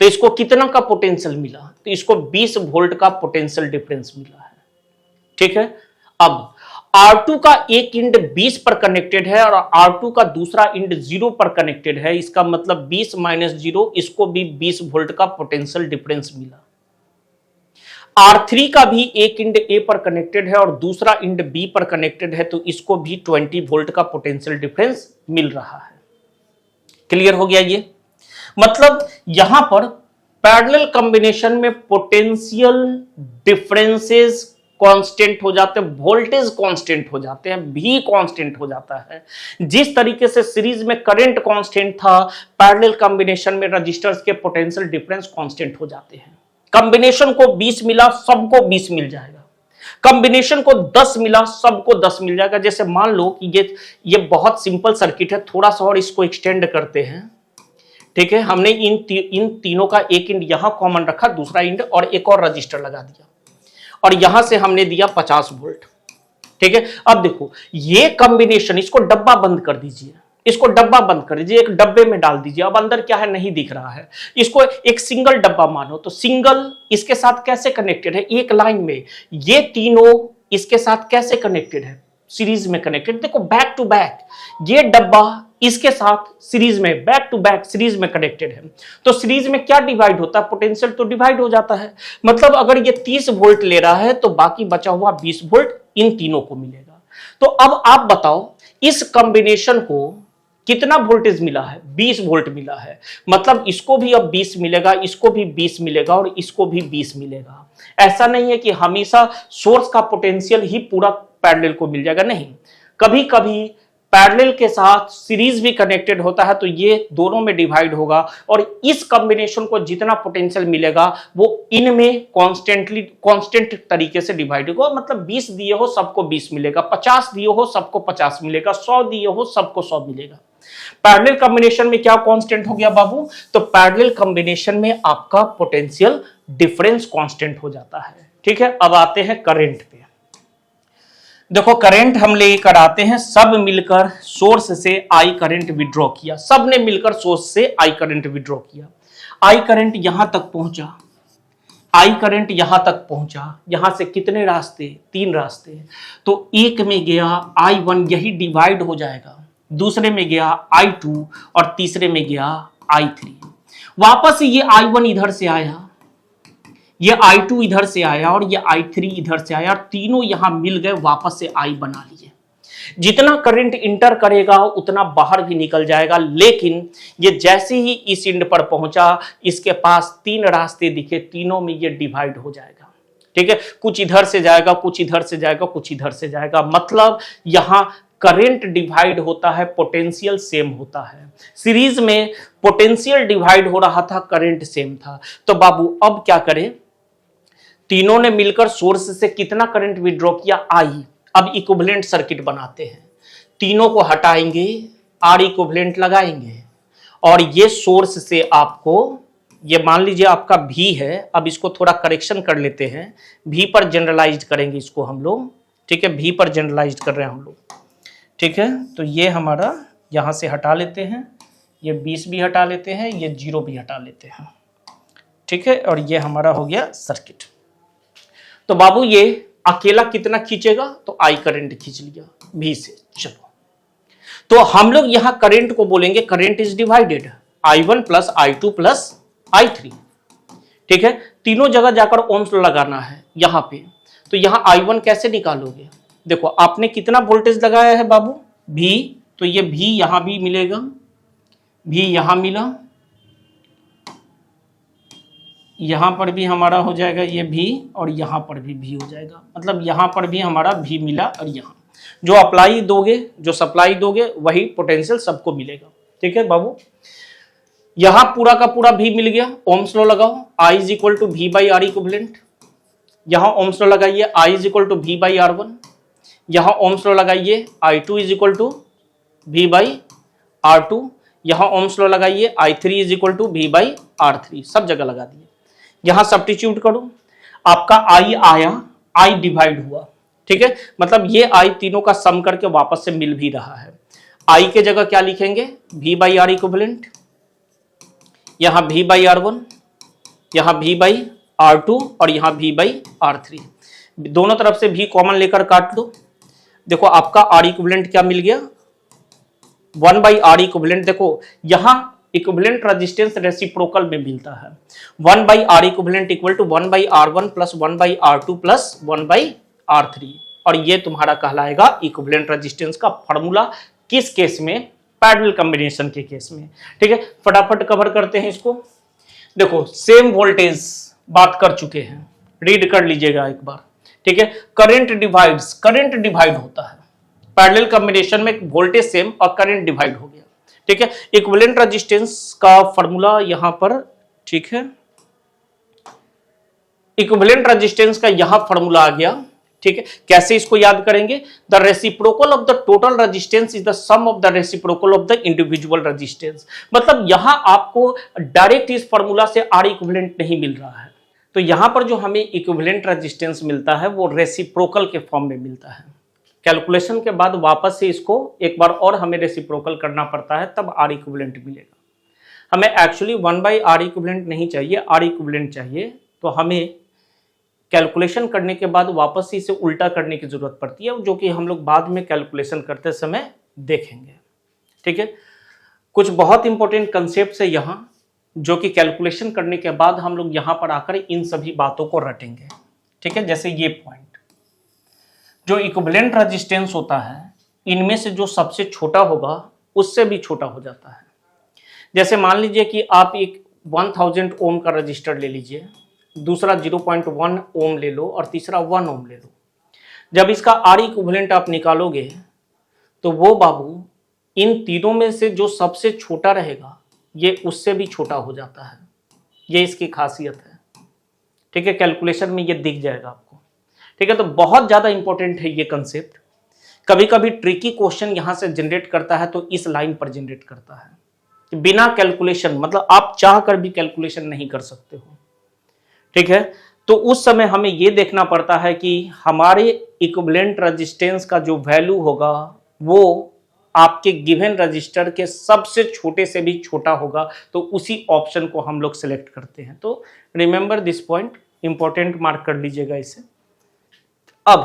तो इसको कितना का पोटेंशियल मिला? तो इसको 20 वोल्ट का पोटेंशियल डिफरेंस मिला है, ठीक है। अब R2 का एक इंड 20 पर कनेक्टेड है और R2 का दूसरा इंड 0 पर कनेक्टेड है, इसका मतलब 20 माइनस 0, इसको भी 20 वोल्ट का पोटेंशियल डिफरेंस मिला। R3 का भी एक इंड A पर कनेक्टेड है और दूसरा इंड B पर कनेक्टेड है, तो इसको भी 20 वोल्ट का पोटेंशियल डिफरेंस मिल रहा है। क्लियर हो गया ये? मतलब यहां पर पैरेलल कॉम्बिनेशन में पोटेंशियल डिफरेंसेस कांस्टेंट हो जाते हैं, वोल्टेज कांस्टेंट हो जाते हैं, भी कांस्टेंट हो जाता है। जिस तरीके से सीरीज में करंट कांस्टेंट था, पैरेलल कॉम्बिनेशन में रजिस्टर्स के पोटेंशियल डिफरेंस कांस्टेंट हो जाते हैं। कॉम्बिनेशन को 20 मिला, सबको 20 मिल जाएगा। कॉम्बिनेशन को 10 मिला, सबको 10 मिल जाएगा। जैसे मान लो कि ये बहुत सिंपल सर्किट है, थोड़ा सा और इसको एक्सटेंड करते हैं, ठीक है। हमने इन तीनों का एक इंड यहां कॉमन रखा, दूसरा इंड और एक और रजिस्टर लगा दिया, और यहां से हमने दिया 50 वोल्ट, ठीक है। अब देखो ये कॉम्बिनेशन, इसको डब्बा बंद कर दीजिए, इसको डब्बा बंद कर दीजिए, एक डब्बे में डाल दीजिए। अब अंदर क्या है नहीं दिख रहा है, इसको एक सिंगल डब्बा मानो, तो सिंगल इसके साथ कैसे कनेक्टेड है? एक लाइन में। ये तीनों इसके साथ कैसे कनेक्टेड है? सीरीज में कनेक्टेड। देखो बैक टू बैक ये डब्बा इसके साथ सीरीज में, बैक टू बैक सीरीज में कनेक्टेड है। तो सीरीज में क्या डिवाइड होता है? पोटेंशियल तो डिवाइड हो जाता है। मतलब अगर ये 30 वोल्ट ले रहा है तो बाकी बचा हुआ 20 वोल्ट इन तीनों को मिलेगा। तो अब आप बताओ इस कॉम्बिनेशन को कितना वोल्टेज मिला है? 20 वोल्ट मिला है। मतलब इसको भी अब 20 मिलेगा, इसको भी 20 मिलेगा और इसको भी 20 मिलेगा। ऐसा नहीं है कि हमेशा सोर्स का पोटेंशियल ही पूरा पैरेलल को मिल जाएगा, नहीं। कभी कभी पैरेलल के साथ सीरीज भी कनेक्टेड होता है, तो ये दोनों में डिवाइड होगा और इस कॉम्बिनेशन को जितना पोटेंशियल मिलेगा वो इनमें कांस्टेंट तरीके से डिवाइड होगा। मतलब 20 दिए हो सबको 20 मिलेगा, 50 दिए हो सबको 50 मिलेगा, 100 दिए हो सबको 100 मिलेगा। पैरेलल कॉम्बिनेशन में क्या कांस्टेंट हो गया बाबू? तो पैरेलल कॉम्बिनेशन में आपका पोटेंशियल डिफरेंस कांस्टेंट हो जाता है, ठीक है। अब आते हैं करंट पे। देखो करंट हम लेकर आते हैं, सब मिलकर सोर्स से आई करंट विड्रॉ किया, सब ने मिलकर सोर्स से आई करंट विड्रॉ किया। आई करंट यहां तक पहुंचा, आई करंट यहां तक पहुंचा। यहां से कितने रास्ते? 3 रास्ते। तो एक में गया I1, यही डिवाइड हो जाएगा, दूसरे में गया I2 और तीसरे में गया I3। वापस ये I1 इधर से आया, ये I2 इधर से आया और ये I3 इधर से आया, और तीनों यहां मिल गए, वापस से I बना लिए। जितना करंट इंटर करेगा उतना बाहर भी निकल जाएगा, लेकिन ये जैसे ही इस इंड पर पहुंचा इसके पास 3 रास्ते दिखे, तीनों में ये डिवाइड हो जाएगा, ठीक है। कुछ इधर से जाएगा, कुछ इधर से जाएगा, कुछ इधर से जाएगा। मतलब यहां करंट डिवाइड होता है, पोटेंशियल सेम होता है। सीरीज में पोटेंशियल डिवाइड हो रहा था, करंट सेम था। तो बाबू अब क्या करें? तीनों ने मिलकर सोर्स से कितना करंट विड्रॉ किया? I। अब इक्विवेलेंट सर्किट बनाते हैं। तीनों को हटाएंगे, आर इक्विवेलेंट लगाएंगे और ये सोर्स से आपको, ये मान लीजिए आपका भी है, अब इसको थोड़ा करेक्शन कर लेते हैं, भी पर जनरलाइज करेंगे इसको हम लोग, ठीक है, भी पर जनरलाइज कर रहे हैं हम लोग, ठीक है। तो ये हमारा यहां से हटा लेते हैं, ये 20 भी हटा लेते हैं, ये 0 भी हटा लेते हैं, ठीक है, और ये हमारा हो गया सर्किट। तो बाबू ये अकेला कितना खींचेगा, तो आई करंट खींच लिया भी से। चलो तो हम लोग यहां करंट को बोलेंगे current is divided I1 plus I2 plus I3, ठीक है। तीनों जगह जाकर ओम्स लॉ लगाना है यहां पे। तो यहां I1 कैसे निकालोगे, देखो आपने कितना वोल्टेज लगाया है बाबू, भी, तो ये भी यहां भी मिलेगा, भी यहां मिला, यहां पर भी हमारा हो जाएगा ये भी, और यहां पर भी हो जाएगा, मतलब यहां पर भी हमारा भी मिला, और यहां जो अप्लाई दोगे, जो सप्लाई दोगे वही पोटेंशियल सबको मिलेगा, ठीक है बाबू। यहां पूरा का पूरा भी मिल गया, ओम्स लॉ लगाओ, I is equal to V by R equivalent, यहां ओम्स लॉ लगाइए, I is equal to V by R1, यहां ओम्स लॉ लगाइए, I2 is equal to V by R2, यहां ओम्स लॉ लगाइए, I3 is equal to V by R3, सब जगह लगा दिए। यहां सब्स्टिट्यूट करो, आपका I आया, I डिवाइड हुआ, ठीक है, मतलब ये I तीनों का सम करके वापस से मिल भी रहा है। I के जगह क्या लिखेंगे, V बाई आर इक्विवेलेंट, यहां V बाई R1, यहां V बाई R2 और यहां V बाई R3, दोनों तरफ से V कॉमन लेकर काट लो। देखो आपका R इक्विवेलेंट क्या मिल गया, 1 बाई आर इक्विवेलेंट। देखो यहां इक्विवेलेंट रेजिस्टेंस रेसिप्रोकल में मिलता है, 1 by R equivalent equal to 1 by R1 plus 1 by R2 plus 1 by R3, और ये तुम्हारा कहलाएगा इक्विवेलेंट रेजिस्टेंस का फॉर्मूला। किस केस में, पैरेलल कॉम्बिनेशन के केस में, ठीक है। फटाफट कवर करते हैं इसको। देखो सेम वोल्टेज बात कर चुके हैं, रीड कर लीजिएगा एक बार, ठीक है। करंट डिवाइड्स, करंट डिवाइड होता है पैरेलल कॉम्बिनेशन में, वोल्टेज सेम और करंट डिवाइड हो गया, ठीक है। इक्विवेलेंट रेजिस्टेंस का फॉर्मूला यहां पर, ठीक है, इक्विवेलेंट रेजिस्टेंस का यहां फॉर्मूला आ गया, ठीक है। कैसे इसको याद करेंगे, the reciprocal of the total resistance is the sum of the reciprocal of the individual resistance. मतलब यहां आपको डायरेक्ट इस फॉर्मूला से आर इक्विवेलेंट नहीं मिल रहा है, तो यहां पर जो हमें इक्विवेलेंट रेजिस्टेंस मिलता है वो रेसिप्रोकल के फॉर्म में मिलता है। कैलकुलेशन के बाद वापस से इसको एक बार और हमें रेसिप्रोकल करना पड़ता है, तब आर इक्विवेलेंट मिलेगा। हमें एक्चुअली 1 बाई आर इक्विवेलेंट नहीं चाहिए, आर इक्विवेलेंट चाहिए, तो हमें कैलकुलेशन करने के बाद वापस से इसे उल्टा करने की जरूरत पड़ती है, जो कि हम लोग बाद में कैलकुलेशन करते समय देखेंगे, ठीक है। कुछ बहुत इंपॉर्टेंट कंसेप्ट है यहाँ, जो कि कैलकुलेशन करने के बाद हम लोग यहाँ पर आकर इन सभी बातों को रटेंगे, ठीक है। जैसे ये पॉइंट, जो इक्विवेलेंट रेजिस्टेंस होता है, इनमें से जो सबसे छोटा होगा उससे भी छोटा हो जाता है। जैसे मान लीजिए कि आप एक 1000 ओम का रजिस्टर ले लीजिए, दूसरा 0.1 ओम ले लो और तीसरा 1 ओम ले लो। जब इसका आर इक्विवेलेंट आप निकालोगे तो वो बाबू इन तीनों में से जो सबसे छोटा रहेगा ये उससे भी छोटा हो जाता है, ये इसकी खासियत है, ठीक है। कैलकुलेशन में ये दिख जाएगा आपको, ठीक है। तो बहुत ज़्यादा इंपॉर्टेंट है ये कंसेप्ट। कभी कभी ट्रिकी क्वेश्चन यहाँ से जनरेट करता है तो इस लाइन पर जनरेट करता है, बिना कैलकुलेशन, मतलब आप चाह कर भी कैलकुलेशन नहीं कर सकते हो, ठीक है। तो उस समय हमें यह देखना पड़ता है कि हमारे इक्विवेलेंट रेजिस्टेंस का जो वैल्यू होगा वो आपके गिवन रजिस्टर के सबसे छोटे से भी छोटा होगा, तो उसी ऑप्शन को हम लोग सेलेक्ट करते हैं। तो remember this point, important mark कर लीजिएगा इसे। अब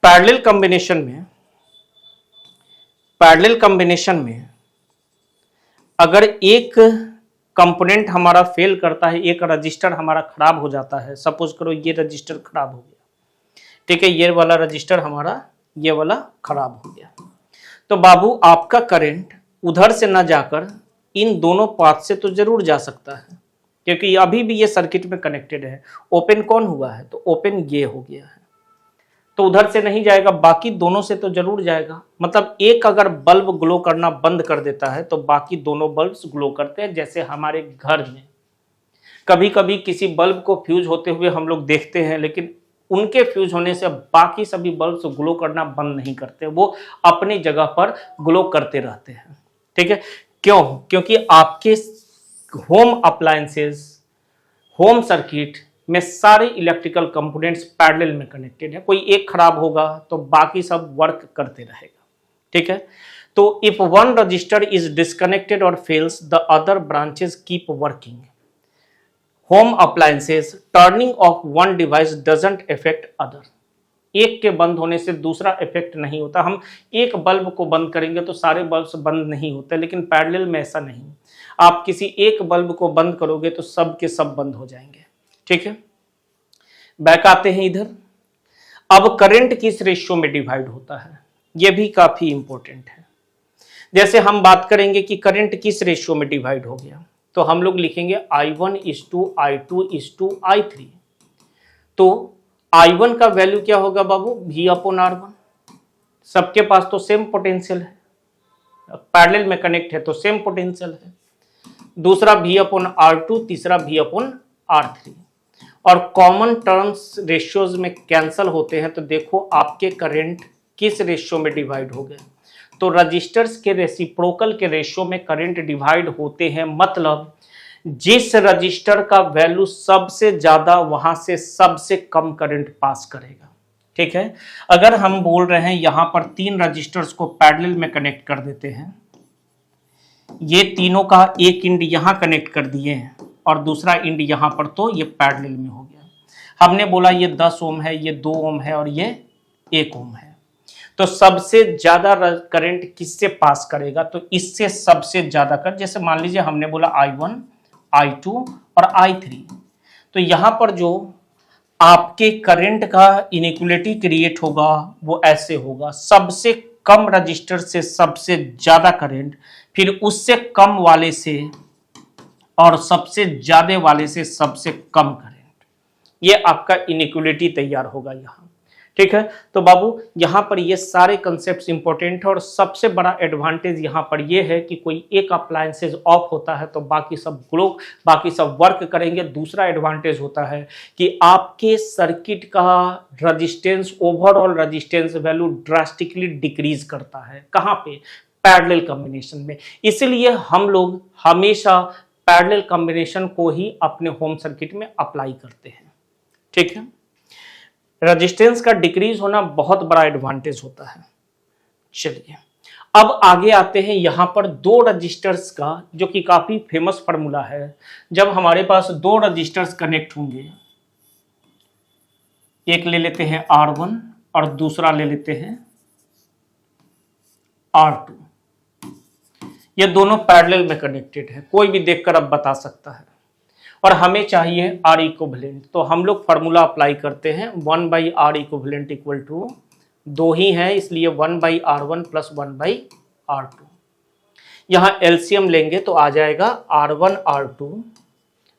पैरेलल कॉम्बिनेशन में अगर एक कंपोनेंट हमारा फेल करता है, एक रजिस्टर हमारा खराब हो जाता है, सपोज करो ये रजिस्टर खराब हो गया, ठीक है, ये वाला रजिस्टर हमारा ये वाला खराब हो गया, तो बाबू आपका करंट उधर से ना जाकर इन दोनों पाथ से तो जरूर जा सकता है, क्योंकि अभी भी ये सर्किट में कनेक्टेड है। ओपन कौन हुआ है, तो ओपन ये हो गया है, तो उधर से नहीं जाएगा, बाकी दोनों से तो जरूर जाएगा। मतलब एक अगर बल्ब ग्लो करना बंद कर देता है तो बाकी दोनों बल्ब्स ग्लो करते हैं। जैसे हमारे घर में कभी कभी किसी बल्ब को फ्यूज होते हुए हम लोग देखते हैं, लेकिन उनके फ्यूज होने से बाकी सभी बल्ब्स ग्लो करना बंद नहीं करते, वो अपनी जगह पर ग्लो करते रहते हैं। ठीक है, क्यों? क्योंकि आपके होम अप्लायंसेस, होम सर्किट में सारे इलेक्ट्रिकल कंपोनेंट्स पैरेलल में कनेक्टेड है। कोई एक खराब होगा तो बाकी सब वर्क करते रहेगा। ठीक है, तो if one resistor is disconnected or fails, the other branches keep working. Home appliances, turning off one device doesn't effect other. एक के बंद होने से दूसरा इफेक्ट नहीं होता। हम एक बल्ब को बंद करेंगे तो सारे बल्ब बंद नहीं होते, लेकिन पैरेलल में ऐसा नहीं। आप किसी एक बल्ब को बंद करोगे तो सब के सब बंद हो जाएंगे। ठीक है, बैक आते हैं इधर। अब करंट किस रेशियो में डिवाइड होता है, यह भी काफी इंपॉर्टेंट है। जैसे हम बात करेंगे कि करंट किस रेशियो में डिवाइड हो गया, तो हम लोग लिखेंगे I1 is to I2 is to I3। तो I1 का वैल्यू क्या होगा बाबू, V/R1। सबके पास तो सेम पोटेंशियल है, पैरेलल में कनेक्ट है तो सेम पोटेंशियल है। दूसरा V/R2, तीसरा V/R3। और कॉमन टर्म्स रेशियोज में कैंसल होते हैं, तो देखो आपके करंट किस रेशियो में डिवाइड हो गए। तो रजिस्टर्स के रेसिप्रोकल के रेशियो में करंट डिवाइड होते हैं, मतलब जिस रजिस्टर का वैल्यू सबसे ज्यादा वहां से सबसे कम करंट पास करेगा। ठीक है, अगर हम बोल रहे हैं यहां पर 3 रजिस्टर्स को पैरेलल में कनेक्ट कर देते हैं, ये तीनों का एक इंड यहां कनेक्ट कर दिए हैं और दूसरा इंड यहां पर, तो ये पैरेलल में हो गया। हमने बोला ये 10 ओम है, ये 2 ओम है और ये 1 ओम है। तो सबसे ज्यादा करंट किससे पास करेगा, तो इससे सबसे ज्यादा कर, जैसे मान लीजिए हमने बोला I1, I2 और I3। तो यहां पर जो आपके करंट का इनइक्वलिटी क्रिएट होगा वो ऐसे होगा, सबसे कम रजिस्टर से सबसे ज्यादा करंट, फिर उससे कम वाले से और सबसे ज्यादा वाले से सबसे कम करंट। ये आपका इनइक्वलिटी तैयार होगा यहाँ। ठीक है, तो बाबू यहाँ पर ये सारे कंसेप्ट्स इंपॉर्टेंट है। और सबसे बड़ा एडवांटेज यहाँ पर ये है कि कोई एक अप्लायंसेज ऑफ होता है तो बाकी सब ग्लो, बाकी सब वर्क करेंगे। दूसरा एडवांटेज होता है कि आपके सर्किट का resistance, overall resistance value drastically decrease करता है। कहाँ पे, पैरेलल कॉम्बिनेशन में। इसलिए हम लोग हमेशा पैरेलल कॉम्बिनेशन को ही अपने होम सर्किट में अप्लाई करते हैं। ठीक है, रेजिस्टेंस का डिक्रीज होना बहुत बड़ा एडवांटेज होता है। चलिए अब आगे आते हैं यहां पर 2 रजिस्टर्स का, जो कि काफी फेमस फार्मूला है। जब हमारे पास 2 रजिस्टर्स कनेक्ट होंगे, एक ले लेते हैं R1 और दूसरा ले लेते हैं R2। ये दोनों पैरेलल में कनेक्टेड है, कोई भी देखकर अब बता सकता है। और हमें चाहिए R इक्विवेलेंट, तो हम लोग फार्मूला अप्लाई करते हैं 1/R इक्विवेलेंट इक्वल टू 2 ही है, इसलिए 1/R1 प्लस 1/R2। यहाँ एलसीएम लेंगे तो आ जाएगा R1 R2,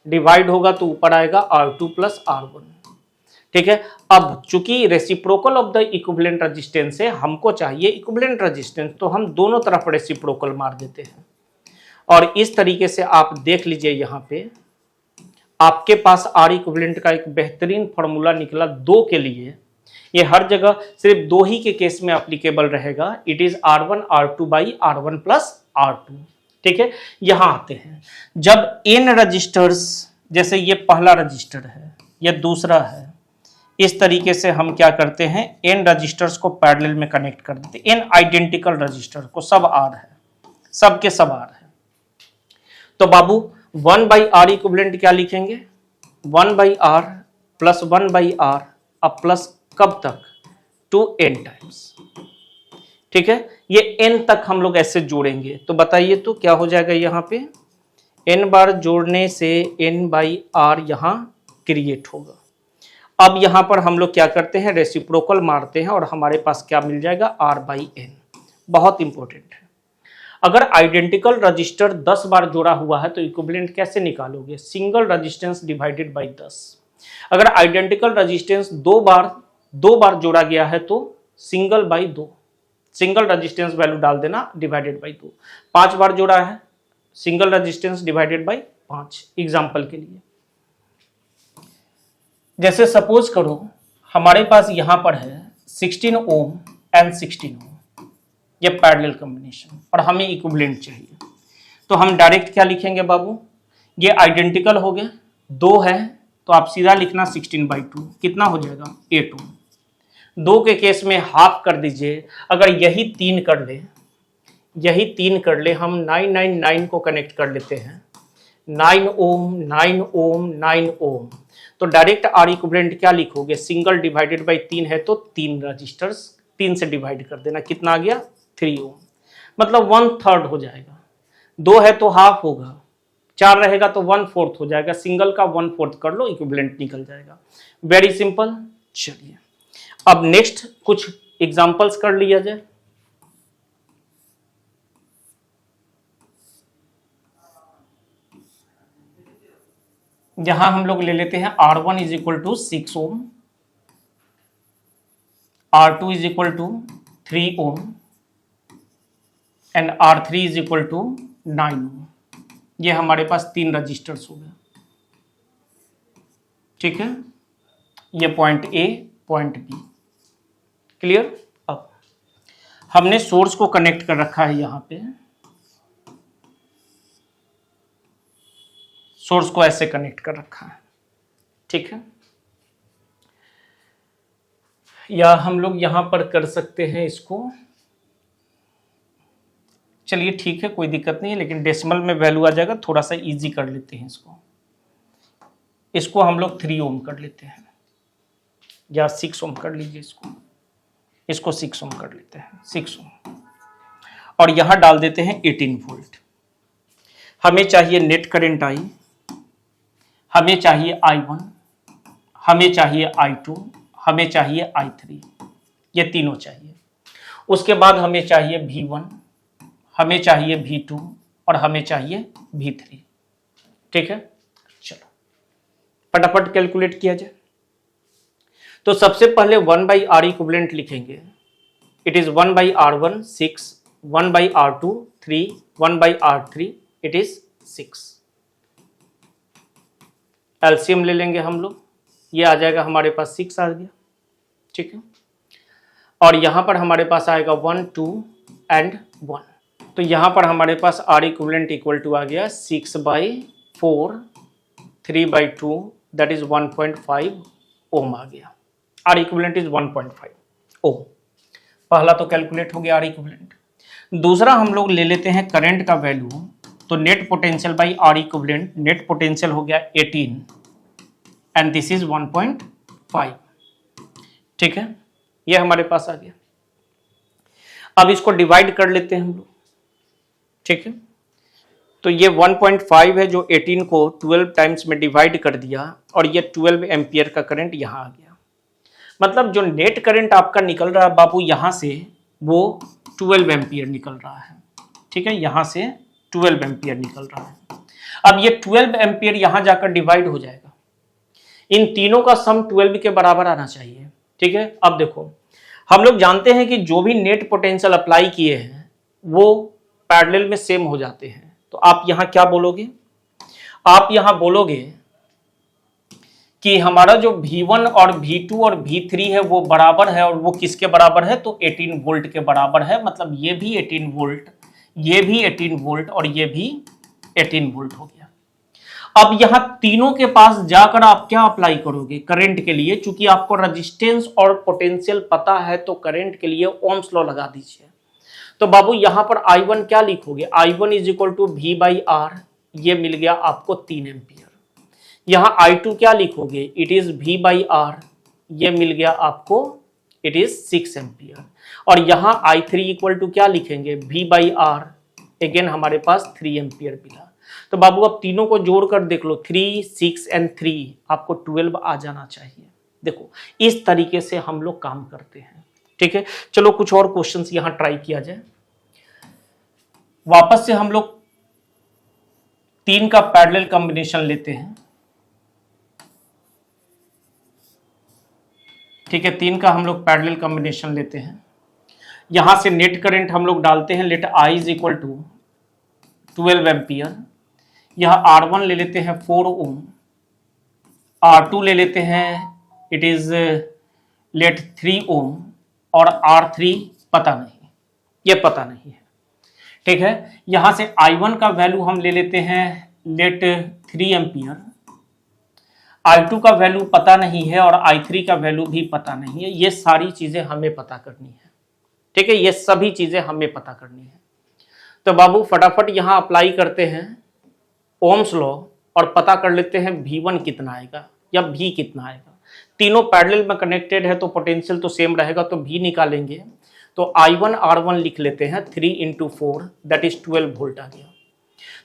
डिवाइड होगा तो ऊपर आएगा R2 प्लस R1। ठीक है, अब चूंकि reciprocal of the equivalent resistance है, हमको चाहिए इक्विवेलेंट रेजिस्टेंस, तो हम दोनों तरफ रेसिप्रोकल मार देते हैं। और इस तरीके से आप देख लीजिए यहाँ पे आपके पास R इक्विवेलेंट का एक बेहतरीन फार्मूला निकला 2 के लिए। ये हर जगह सिर्फ 2 ही के केस में एप्लीकेबल रहेगा। It is R1 R2 by R1 plus R2। ठीक है, यहां आते हैं, जब n रजिस्टर्स, जैसे ये पहला रजिस्टर है, ये दूसरा है, इस तरीके से हम क्या करते हैं, n रजिस्टर्स को पैरेलल में कनेक्ट कर देते हैं। n आइडेंटिकल रजिस्टर को, सब R है, सबके सब R है। तो बाबू 1/R इक्विवेलेंट क्या लिखेंगे, 1/R प्लस 1/R, अब प्लस कब तक, टू n टाइम्स। ठीक है, ये n तक हम लोग ऐसे जोड़ेंगे, तो बताइए तो क्या हो जाएगा, यहाँ पे n बार जोड़ने से n/R यहाँ क्रिएट होगा। अब यहाँ पर हम लोग क्या करते हैं, रेसिप्रोकल मारते हैं और हमारे पास क्या मिल जाएगा, R/n। बहुत इंपॉर्टेंट है। अगर आइडेंटिकल रजिस्टर 10 बार जोड़ा हुआ है तो इक्विवेलेंट कैसे निकालोगे, सिंगल रेजिस्टेंस डिवाइडेड बाय 10। अगर आइडेंटिकल रेजिस्टेंस 2 बार जोड़ा गया है तो single by 2, single resistance value डाल देना, डिवाइडेड बाई 2। 5 बार जोड़ा है, single resistance divided by 5। Example के लिए जैसे सपोज करो हमारे पास यहां पर है 16 ओम एंड 16 ओम, ये पैरेलल कॉम्बिनेशन, और हमें इक्विवेलेंट चाहिए। तो हम डायरेक्ट क्या लिखेंगे बाबू, ये आइडेंटिकल हो गया, 2 है तो आप सीधा लिखना 16/2, कितना हो जाएगा 8 ओम। 2 के केस में हाफ कर दीजिए, अगर यही 3 कर ले, यही 3 कर ले, हम 999 को कनेक्ट कर लेते हैं, 9 ओम 9 ओम 9 ओम। तो डायरेक्ट आर इक्विवेलेंट क्या लिखोगे, सिंगल डिवाइडेड बाई 3 है तो 3 रजिस्टर्स, 3 से डिवाइड कर देना, कितना आ गया 3 ओम, मतलब 1/3 हो जाएगा। 2 है तो हाफ होगा, 4 रहेगा तो 1/4 हो जाएगा, सिंगल का 1/4 कर लो, इक्विवेलेंट निकल जाएगा। Very simple. चलिए अब नेक्स्ट कुछ एग्जांपल्स कर लिया जाए। यहां हम लोग ले लेते हैं R1 is equal to 6 ohm, R2 is equal to 3 ohm and R3 is equal to 9 ohm. ये हमारे पास 3 रजिस्टर्स हो गए, ठीक है। ये point A, point B, clear. अब हमने सोर्स को कनेक्ट कर रखा है, यहां पे सोर्स को ऐसे कनेक्ट कर रखा है, ठीक है। या हम लोग यहां पर कर सकते हैं इसको, चलिए ठीक है कोई दिक्कत नहीं है, लेकिन डेसिमल में वैल्यू आ जाएगा, थोड़ा सा इजी कर लेते हैं इसको। इसको हम लोग 3 ओम कर लेते हैं, या 6 ओम कर लीजिए, इसको 6 ओम कर लेते हैं, 6 ओम, और यहां डाल देते हैं 18 वोल्ट। हमें चाहिए नेट करंट आई, हमें चाहिए I1, हमें चाहिए I2, हमें चाहिए I3, ये तीनों चाहिए। उसके बाद हमें चाहिए V1, हमें चाहिए V2 और हमें चाहिए V3, ठीक है। चलो फटाफट कैलकुलेट किया जाए। तो सबसे पहले 1/R इक्विवेलेंट लिखेंगे, it is 1/R1 6, 1/R2 3, 1/R3 it is 6। LCM ले लेंगे हम लोग, ये आ जाएगा हमारे पास 6 आ गया, ठीक है। और यहां पर हमारे पास आएगा 1 2 एंड 1, तो यहां पर हमारे पास आर इक्विवेलेंट इक्वल टू आ गया 6/4 3/2 दैट इज 1.5 ओम आ गया। आर इक्विवेलेंट इज 1.5 ओम। पहला तो कैलकुलेट हो गया आर इक्विवेलेंट। दूसरा हम लोग ले लेते हैं करंट का वैल्यू, तो net potential by R equivalent, net potential हो गया 18 एंड दिस इज 1.5, ठीक है। ये हमारे पास आ गया। अब इसको डिवाइड कर लेते हैं हम लोग, ठीक है। तो ये 1.5 है जो 18 को 12 टाइम्स में डिवाइड कर दिया, और ये 12 एम्पियर का करंट यहां आ गया। मतलब जो नेट करंट आपका निकल रहा है बाबू यहां से, वो 12 एम्पियर निकल रहा है, ठीक है। यहां से 12 एम्पियर निकल रहा है। अब ये 12 एम्पियर यहां जाकर डिवाइड हो जाएगा, इन तीनों का सम 12 के बराबर आना चाहिए, ठीक है। अब देखो हम लोग जानते हैं कि जो भी नेट पोटेंशियल अप्लाई किए हैं वो पैरेलल में सेम हो जाते हैं। तो आप यहां क्या बोलोगे, आप यहां बोलोगे कि हमारा जो V1 और V2 और V3 है वो बराबर है, और वो किसके बराबर है, तो 18 वोल्ट के बराबर है। मतलब ये भी 18 वोल्ट, ये भी 18 वोल्ट और ये भी 18 वोल्ट हो गया। अब यहां तीनों के पास जाकर आप क्या अप्लाई करोगे करंट के लिए, चूंकि आपको रेजिस्टेंस और पोटेंशियल पता है तो करंट के लिए ओम्स लॉ लगा दीजिए। तो बाबू यहां पर I1 क्या लिखोगे, I1 is equal to V/R, ये मिल गया आपको 3 एम्पियर। यहां I2 क्या लिखोगे, इट इज V/R, ये मिल गया आपको, इट इज 6 एम्पियर। और यहां I3 इक्वल टू क्या लिखेंगे, V/R, अगेन हमारे पास 3 एम्पियर मिला। तो बाबू अब तीनों को जोड़कर देख लो, 3 6 एंड 3 आपको 12 आ जाना चाहिए। देखो इस तरीके से हम लोग काम करते हैं, ठीक है। चलो कुछ और क्वेश्चंस यहां ट्राई किया जाए। वापस से हम लोग 3 का पैरेलल कॉम्बिनेशन लेते हैं, ठीक है। 3 का हम लोग पैरेलल कॉम्बिनेशन लेते हैं। यहां से नेट करंट हम लोग डालते हैं, let I is equal to 12 ampere. यह R1 ले लेते हैं 4 ओम, R2 ले लेते हैं, इट इज लेट 3 ओम और R3 पता नहीं, ये पता नहीं है। ठीक है, यहां से I1 का वैल्यू हम ले लेते हैं लेट 3 एम्पियर, I2 का वैल्यू पता नहीं है और I3 का वैल्यू भी पता नहीं है। ये सारी चीजें हमें पता करनी है। ठीक है, ये सभी चीजें हमें पता करनी है। तो बाबू फटाफट यहां अप्लाई करते हैं ओम्स लॉ और पता कर लेते हैं V1 कितना आएगा या V कितना आएगा। तीनों पैरेलल में कनेक्टेड है तो पोटेंशियल तो सेम रहेगा, तो V निकालेंगे तो I1 R1 लिख लेते हैं 3 × 4 दैट इज 12 वोल्ट आ गया।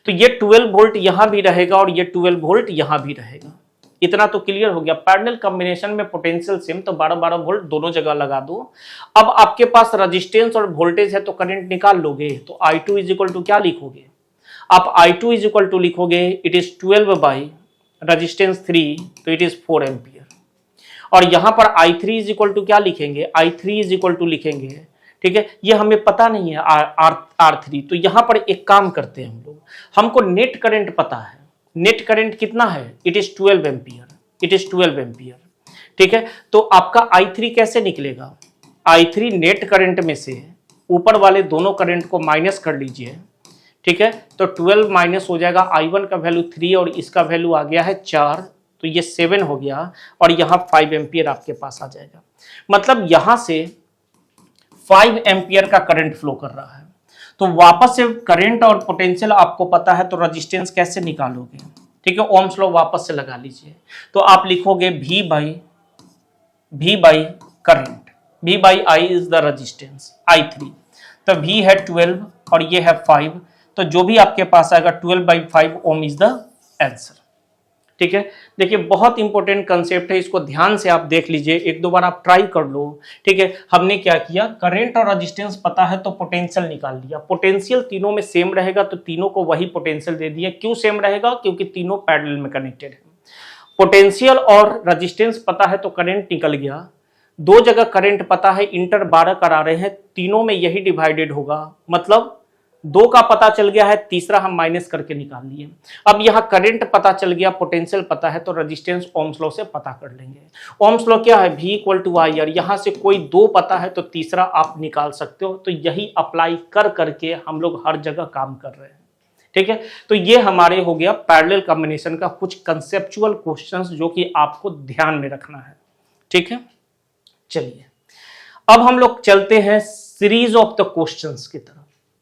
तो ये 12 वोल्ट यहां भी रहेगा और ये 12 वोल्ट यहां भी रहेगा। इतना तो क्लियर हो गया। पैरेलल कॉम्बिनेशन में पोटेंशियल सेम तो 12-12 वोल्ट दोनों जगह लगा दो। अब आपके पास रेजिस्टेंस और वोल्टेज है तो करंट निकाल लोगे। तो I2 इज इक्वल टू क्या लिखोगे आप? I2 इज इक्वल टू लिखोगे इट इज 12 बाई रेजिस्टेंस 3 तो इट इज 4 एम्पियर। और यहां पर I3 इज इक्वल टू क्या लिखेंगे? I3 इज इक्वल टू लिखेंगे, ठीक है, ये हमें पता नहीं है R3। तो यहां पर एक काम करते हैं हम लोग, हमको नेट करंट पता है। नेट करंट कितना है? It is 12 ampere, it is 12 ampere. ठीक है, तो आपका I3 कैसे निकलेगा? I3 नेट करंट में से ऊपर वाले दोनों करंट को माइनस कर लीजिए। ठीक है, तो 12 माइनस हो जाएगा, I1 का वैल्यू 3 और इसका वैल्यू आ गया है 4, तो ये 7 हो गया और यहाँ 5 एम्पियर आपके पास आ जाएगा। मतलब यहां से 5 एम्पियर का करंट फ्लो कर रहा है। तो वापस से करंट और पोटेंशियल आपको पता है तो रेजिस्टेंस कैसे निकालोगे? ठीक है, ओम्स लॉ वापस से लगा लीजिए। तो आप लिखोगे V by current, V by I is the resistance I3। तो V है 12 और ये है 5, तो जो भी आपके पास आएगा 12/5 ओम इज द आंसर। ठीक है, देखिए बहुत इंपॉर्टेंट कंसेप्ट है, इसको ध्यान से आप देख लीजिए, एक दो बार आप ट्राई कर लो। ठीक है, हमने क्या किया, करंट और रेजिस्टेंस पता है तो पोटेंशियल निकाल लिया। पोटेंशियल तीनों में सेम रहेगा तो तीनों को वही पोटेंशियल दे दिया। क्यों सेम रहेगा? क्योंकि तीनों पैरेलल में कनेक्टेड है। पोटेंशियल और रेजिस्टेंस पता है तो करंट निकल गया। दो जगह करंट पता है, इंटर 12 करा रहे हैं, तीनों में यही डिवाइडेड होगा, मतलब 2 का पता चल गया है, तीसरा हम माइनस करके निकाल लिए। अब यहाँ करंट पता चल गया, पोटेंशियल पता है, तो रेजिस्टेंस ओम्स लॉ से पता कर लेंगे। ओम्स लॉ क्या है? V equal to I। और यहाँ से कोई 2 पता है तो तीसरा आप निकाल सकते हो। तो यही अप्लाई कर करके हम लोग हर जगह काम कर रहे हैं। ठीक है, तो ये हमारे हो गया पैरेलल कॉम्बिनेशन का कुछ कंसेप्चुअल क्वेश्चंस जो कि आपको ध्यान में रखना है। ठीक है, चलिए अब हम लोग चलते हैं सीरीज ऑफ द क्वेश्चंस की तरफ।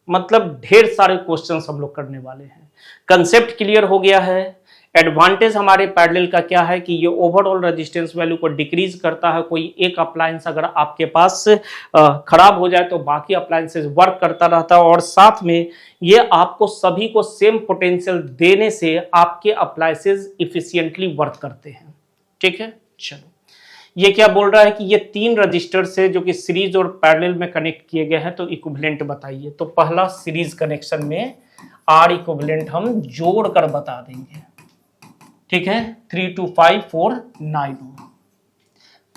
मतलब ढेर सारे क्वेश्चंस हम लोग करने वाले हैं। कंसेप्ट क्लियर हो गया है। एडवांटेज हमारे पैरेलल का क्या है कि ये ओवरऑल रेजिस्टेंस वैल्यू को डिक्रीज करता है। कोई एक अप्लायंस अगर आपके पास खराब हो जाए तो बाकी अप्लायंसेस वर्क करता रहता है, और साथ में ये आपको सभी को सेम पोटेंशियल देने से आपके अप्लायंसेस इफिशिएंटली वर्क करते हैं। ठीक है, चलो ये क्या बोल रहा है कि ये 3 रजिस्टर से जो कि सीरीज और पैरेलल में कनेक्ट किए गए हैं, तो इक्विवेलेंट बताइए। तो पहला सीरीज कनेक्शन में R इक्विवेलेंट हम जोड़ कर बता देंगे। ठीक है, 3 2 5 4 9 ओम।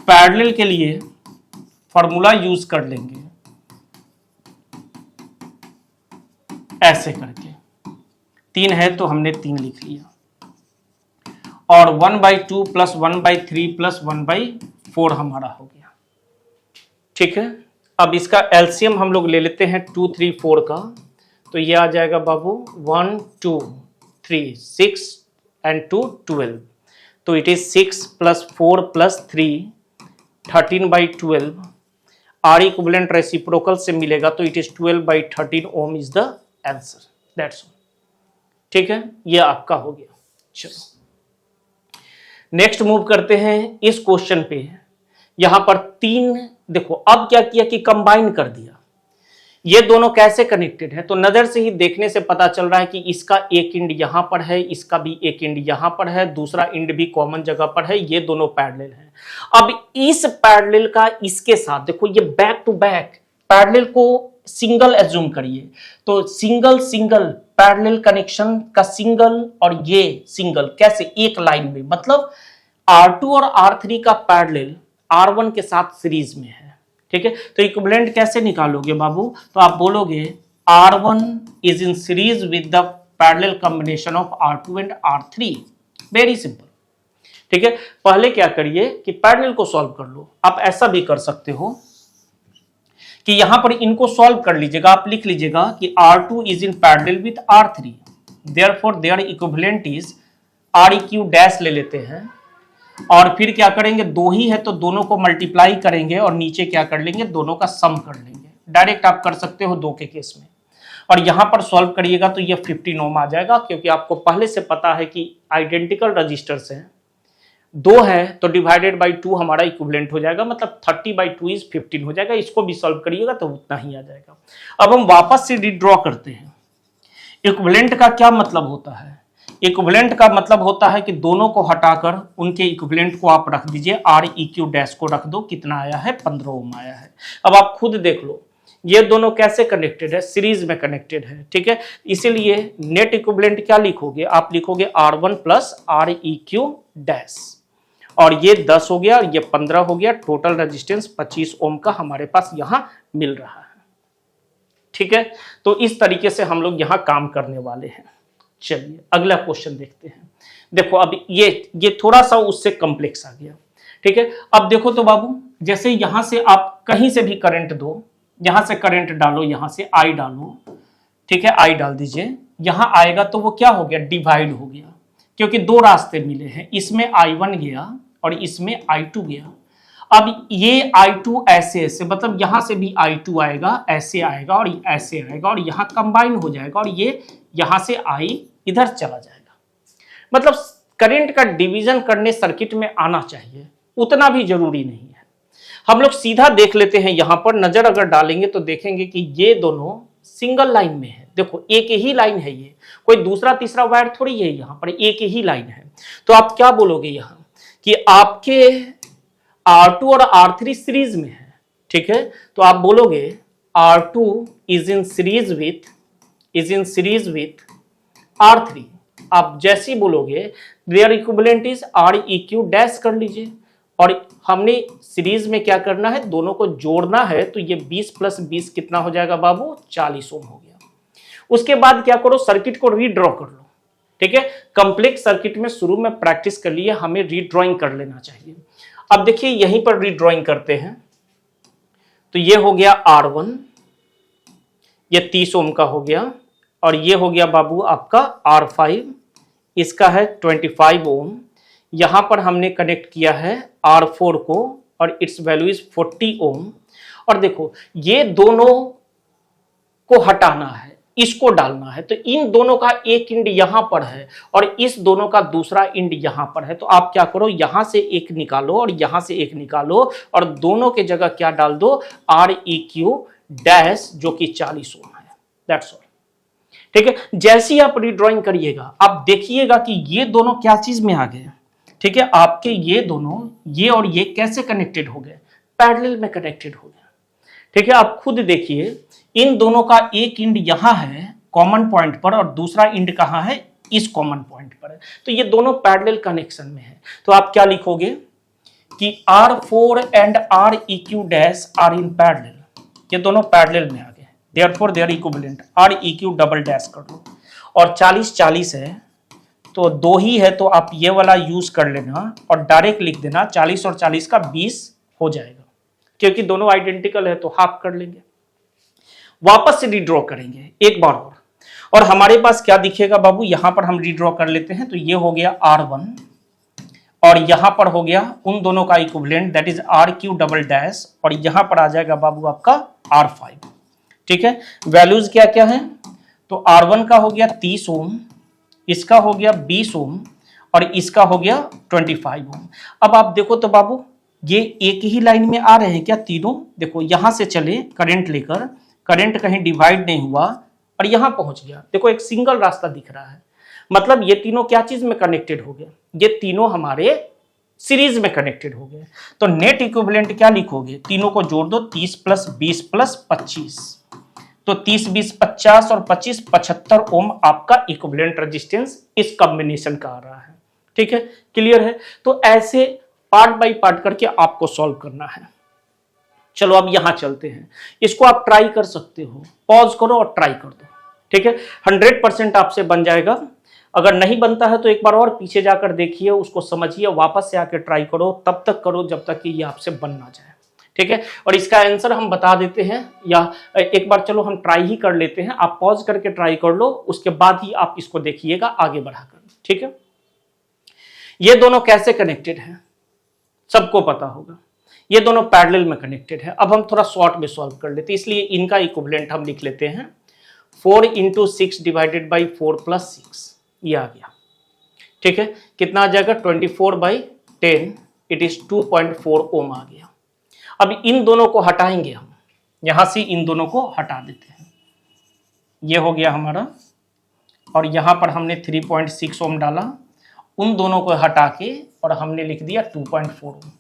पैरेलल के लिए फॉर्मूला यूज कर लेंगे ऐसे करके, 3 है तो हमने 3 लिख लिया, और 1/2 + 1/3 + 1/4 हमारा हो गया। ठीक है, अब इसका एलसीएम हम लोग ले लेते हैं 2 3 4 का। तो ये आ जाएगा बाबू 1 2 3 6 and 2 12। तो it is 6 + 4 + 3 13/12। R equivalent reciprocal से मिलेगा तो it is 12/13 ohm is the answer. That's all. ठीक है, ये आपका हो गया। चलो नेक्स्ट मूव करते हैं इस क्वेश्चन पे। यहां पर 3 देखो, अब क्या किया कि कंबाइन कर दिया। ये दोनों कैसे कनेक्टेड है? तो नजर से ही देखने से पता चल रहा है कि इसका एक इंड यहां पर है, इसका भी एक इंड यहां पर है, दूसरा इंड भी कॉमन जगह पर है, ये दोनों पैरेलल हैं। अब इस पैरेलल का इसके साथ देखो, ये बैक टू बैक पैरेलल को सिंगल एज्यूम करिए। तो सिंगल सिंगल पैरेलल कनेक्शन का सिंगल और ये सिंगल कैसे एक लाइन में, मतलब R2 और R3 का पैरेलल R1 के साथ सीरीज में है। ठीक है, तो इक्विवेलेंट कैसे निकालोगे बाबू? तो आप बोलोगे R1 is in series with the parallel combination of R2 and R3। Very simple. ठीक है, पहले क्या करिए कि पैरेलल को सॉल्व कर लो। आप ऐसा भी कर सकते हो कि यहां पर इनको सॉल्व कर लीजिएगा, आप लिख लीजिएगा कि R2 is in parallel with R3, therefore their equivalent is REQ dash ले लेते हैं और फिर क्या करेंगे, दो ही है तो दोनों को मल्टीप्लाई करेंगे और नीचे क्या कर लेंगे, दोनों का सम कर लेंगे। डायरेक्ट आप कर सकते हो दो के केस में, और यहां पर सॉल्व करिएगा तो ये 15 ओम आ जाएगा, क्योंकि आपको पहले से पता है कि आइडेंटिकल रजिस्टर्स हैं, दो है तो डिवाइडेड बाई 2 हमारा इक्विवेलेंट हो जाएगा, मतलब 30/2 इज 15 हो जाएगा। इसको भी सॉल्व करिएगा तो उतना ही आ जाएगा। अब हम वापस से रिड्रॉ करते हैं। इक्विवेलेंट का क्या मतलब होता है, इक्विवेलेंट का मतलब होता है कि दोनों को हटाकर उनके इक्विवेलेंट को आप रख दीजिए, REQ डैश को रख दो, कितना आया है, 15 ओम आया है। अब आप खुद देख लो ये दोनों कैसे कनेक्टेड है, सीरीज में कनेक्टेड है, ठीक है। इसीलिए नेट इक्विवेलेंट क्या लिखोगे, आप लिखोगे R1 प्लस REQ डैश, और ये 10 हो गया और ये 15 हो गया, टोटल रेजिस्टेंस 25 ओम का हमारे पास यहां मिल रहा है, ठीक है। तो इस तरीके से हम लोग यहां काम करने वाले हैं। चलिए अगला क्वेश्चन देखते हैं। देखो अब ये थोड़ा सा उससे कॉम्प्लेक्स आ गया, ठीक है। अब देखो तो बाबू, जैसे यहां से आप कहीं से भी करंट दो, यहां से करंट डालो, यहां से I डालो, ठीक है, I डाल दीजिए, यहां आएगा तो वो क्या हो गया, डिवाइड हो गया, क्योंकि दो रास्ते मिले हैं, इसमें I1 गया और इसमें I2 गया। अब ये I2 ऐसे ऐसे, मतलब यहां से भी I2 आएगा, ऐसे आएगा और ऐसे आएगा और यहां कंबाइन हो जाएगा, और ये यहां से I इधर चला जाएगा। मतलब करंट का डिवीजन करने सर्किट में आना चाहिए, उतना भी जरूरी नहीं है। हम लोग सीधा देख लेते हैं, यहां पर नजर अगर डालेंगे तो देखेंगे कि ये दोनों सिंगल लाइन में है। देखो एक ही लाइन है, ये कोई दूसरा तीसरा वायर थोड़ी है, यहां पर एक ही लाइन है। तो आप क्या बोलोगे यहां कि आपके R2 और R3 सीरीज में है, ठीक है। तो आप बोलोगे R2 is in series with R3। आप जैसे ही बोलोगे their equivalent is REQ dash कर लीजिए, और हमने सीरीज में क्या करना है, दोनों को जोड़ना है, तो ये 20 प्लस 20 कितना हो जाएगा बाबू, 40 ओम हो गया। उसके बाद क्या करो, सर्किट को रीड्रॉ कर लो, ठीक है। कंप्लेक्स सर्किट में शुरू में प्रैक्टिस कर लिए, हमें रीड्रॉइंग कर लेना चाहिए। अब देखिए यहीं पर रीड्रॉइंग करते हैं, तो ये हो गया R1, ये 30 ओम का हो गया, और ये हो गया बाबू आपका R5, इसका है 25 ओम। यहां पर हमने कनेक्ट किया है R4 को और इट्स वैल्यू इज 40 ओम। और देखो ये दोनों को हटाना है, इसको डालना है, तो इन दोनों का एक इंड यहां पर है और इस दोनों का दूसरा इंड यहां पर है। तो आप क्या करो, यहां से एक निकालो और यहां से एक निकालो और दोनों के जगह क्या डाल दो, REQ डैश, जो कि 40 ओम है। दैट्स ऑल, ठीक है। जैसे ही आप रीड्रॉइंग करिएगा आप देखिएगा कि ये दोनों क्या चीज में आ गए, ठीक है। आपके ये दोनों, ये और ये कैसे कनेक्टेड हो गए, पैरेलल में कनेक्टेड हो गए, ठीक है। आप खुद देखिए, इन दोनों का एक इंड यहां है कॉमन पॉइंट पर और दूसरा इंड कहां है, इस कॉमन पॉइंट पर है, तो ये दोनों पैरेलल कनेक्शन में है। तो आप क्या लिखोगे कि R4 and REQ dash are in parallel, ये दोनों पैरेलल में आ गए, therefore their equivalent REQ double dash कर लो, और 40 है तो दो ही है, तो आप ये वाला यूज कर लेना और डायरेक्ट लिख देना, 40 और 40 का 20 हो जाएगा, क्योंकि दोनों आइडेंटिकल है तो हाफ कर लेंगे। वापस से रीड्रॉ करेंगे एक बार और हमारे पास क्या दिखेगा बाबू, यहां पर हम रीड्रॉ कर लेते हैं। तो ये हो गया R1 और यहां पर हो गया उन दोनों का equivalent, that is RQ double dash, और यहां पर आ जाएगा बाबू आपका R5, ठीक है। वैल्यूज क्या क्या है, तो R1 का हो गया 30 ओम, इसका हो गया 20 ओम और इसका हो गया 25 ओम। अब आप देखो तो बाबू ये एक ही लाइन में आ रहे हैं क्या तीनों, देखो यहां से चले करंट लेकर, करंट कहीं डिवाइड नहीं हुआ और यहां पहुंच गया, देखो एक सिंगल रास्ता दिख रहा है, मतलब ये तीनों क्या चीज में कनेक्टेड हो गए, ये तीनों हमारे सीरीज में कनेक्टेड हो गए। तो नेट इक्विवेलेंट क्या लिखोगे, तीनों को जोड़ दो, 30 प्लस 20 प्लस 25, तो 30 20 50 और 25 75 ओम आपका इक्विवेलेंट रेजिस्टेंस इस कॉम्बिनेशन का आ रहा है, ठीक है। क्लियर है। तो ऐसे पार्ट बाय पार्ट करके आपको सॉल्व करना है। चलो अब यहां चलते हैं, इसको आप ट्राई कर सकते हो, पॉज करो और ट्राई कर दो, ठीक है। 100% आपसे बन जाएगा। अगर नहीं बनता है तो एक बार और पीछे जाकर देखिए, उसको समझिए, वापस से आके ट्राई करो, तब तक करो जब तक कि ये आपसे बन ना जाए। ठीक है, और इसका आंसर हम बता देते हैं, या एक बार चलो हम ट्राई ही कर लेते हैं। आप पॉज करके ट्राई कर लो, उसके बाद ही आप इसको देखिएगा आगे बढ़ाकर। ठीक है, ये दोनों कैसे कनेक्टेड हैं सबको पता होगा, ये दोनों पैरेलल में कनेक्टेड है। अब हम थोड़ा शॉर्ट में सॉल्व कर लेते हैं, इसलिए इनका इक्विवेलेंट हम लिख लेते हैं 4 × 6 डिवाइडेड बाई 4 + 6, ये आ गया। ठीक है, कितना आ जाएगा 24/10, इट इज 2.4 ओम आ गया। अब इन दोनों को हटाएंगे हम, यहां से इन दोनों को हटा देते हैं, ये हो गया हमारा, और यहां पर हमने 3.6 ओम डाला, उन दोनों को हटा के और हमने लिख दिया 2.4 ओम।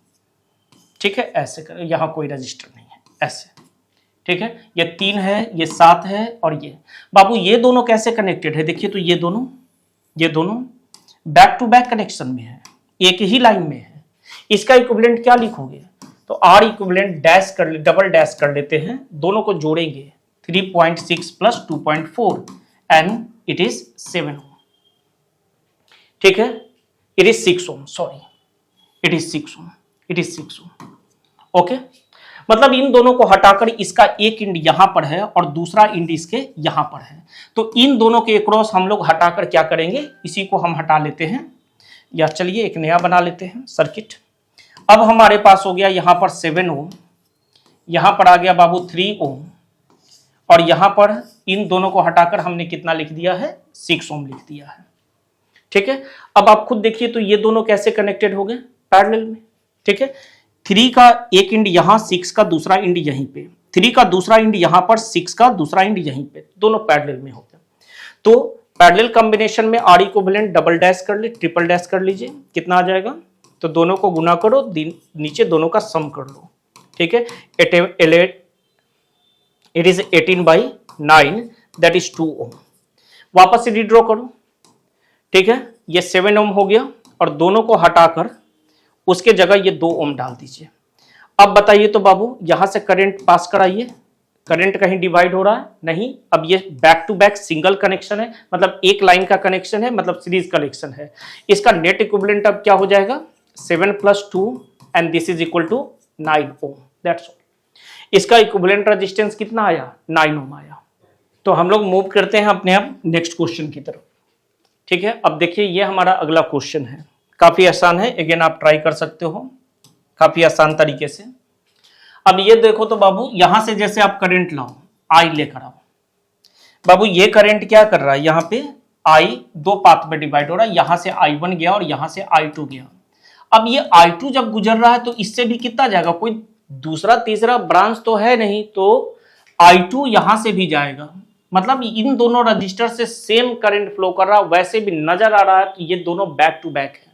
ठीक है, ऐसे करो, यहां कोई रजिस्टर नहीं है, ऐसे। ठीक है, ये 3 है, ये 7 है, और ये बाबू ये दोनों कैसे कनेक्टेड है, देखिए तो ये दोनों बैक टू बैक कनेक्शन में है, एक ही लाइन में है। इसका इक्विवेलेंट क्या लिखोगे, तो आर इक्विवेलेंट डैश कर, डबल डैश कर लेते हैं, दोनों को जोड़ेंगे, 3.6 + 2.4 एंड इट इज 7 ओम। ठीक है, it is 6 ohm, sorry, it is 6 ohm, it is 6 ohm. Okay, मतलब इन दोनों को हटाकर इसका एक इंड यहां पर है और दूसरा इंड इसके यहां पर है, तो इन दोनों के क्रॉस हम लोग हटाकर क्या करेंगे, इसी को हम हटा लेते हैं, या चलिए एक नया बना लेते हैं सर्किट। अब हमारे पास हो गया यहां पर 7 ओम, यहां पर आ गया बाबू 3 ओम, और यहां पर इन दोनों को हटाकर हमने कितना लिख दिया है, 6 ओम लिख दिया है। ठीक है, अब आप खुद देखिए तो ये दोनों कैसे कनेक्टेड हो गए, पैरेलल में। ठीक है, 3 का एक इंड यहां, 6 का दूसरा इंड यहीं पे, 3 का दूसरा इंड यहां पर, 6 का दूसरा इंड यहीं पे, दोनों पैरेलल में हो गए। तो पैरेलल कॉम्बिनेशन में आर इक्विवेलेंट डबल डैश कर ले, ट्रिपल डैश कर लीजिए, कितना आ जाएगा, तो दोनों को गुना करो, नीचे दोनों का सम कर लो। ठीक है, इट इज 18/9, दैट इज 2 ओम। वापस से रिड्रॉ करो। ठीक है, ये 7 ओम हो गया, और दोनों को हटाकर उसके जगह ये 2 ओम डाल दीजिए। अब बताइए तो बाबू, यहां से करंट पास कराइए, करंट कहीं डिवाइड हो रहा है नहीं, अब ये back to back single connection है, मतलब एक लाइन का कनेक्शन है, मतलब सीरीज कनेक्शन है। इसका नेट इक्विवेलेंट अब क्या हो जाएगा, 7 + 2 and this is equal to 9 ohm, that's all. इसका इक्विवेलेंट रेजिस्टेंस कितना आया, 9 ओम आया। तो हम लोग मूव करते हैं अपने आप नेक्स्ट क्वेश्चन की तरफ। ठीक है, अब देखिए ये हमारा अगला क्वेश्चन है, काफी आसान है, अगेन आप ट्राई कर सकते हो काफी आसान तरीके से। अब ये देखो तो बाबू, यहां से जैसे आप करंट लाओ, आई लेकर आओ, बाबू ये करंट क्या कर रहा है, यहाँ पे आई दो पाथ में डिवाइड हो रहा है, यहां से I1 गया और यहां से I2 गया। अब ये I2 जब गुजर रहा है तो इससे भी कितना जाएगा, कोई दूसरा तीसरा ब्रांच तो है नहीं, तो I2 यहां से भी जाएगा, मतलब इन दोनों रजिस्टर से सेम करंट फ्लो कर रहा, वैसे भी नजर आ रहा है, तो ये दोनों बैक टू बैक है।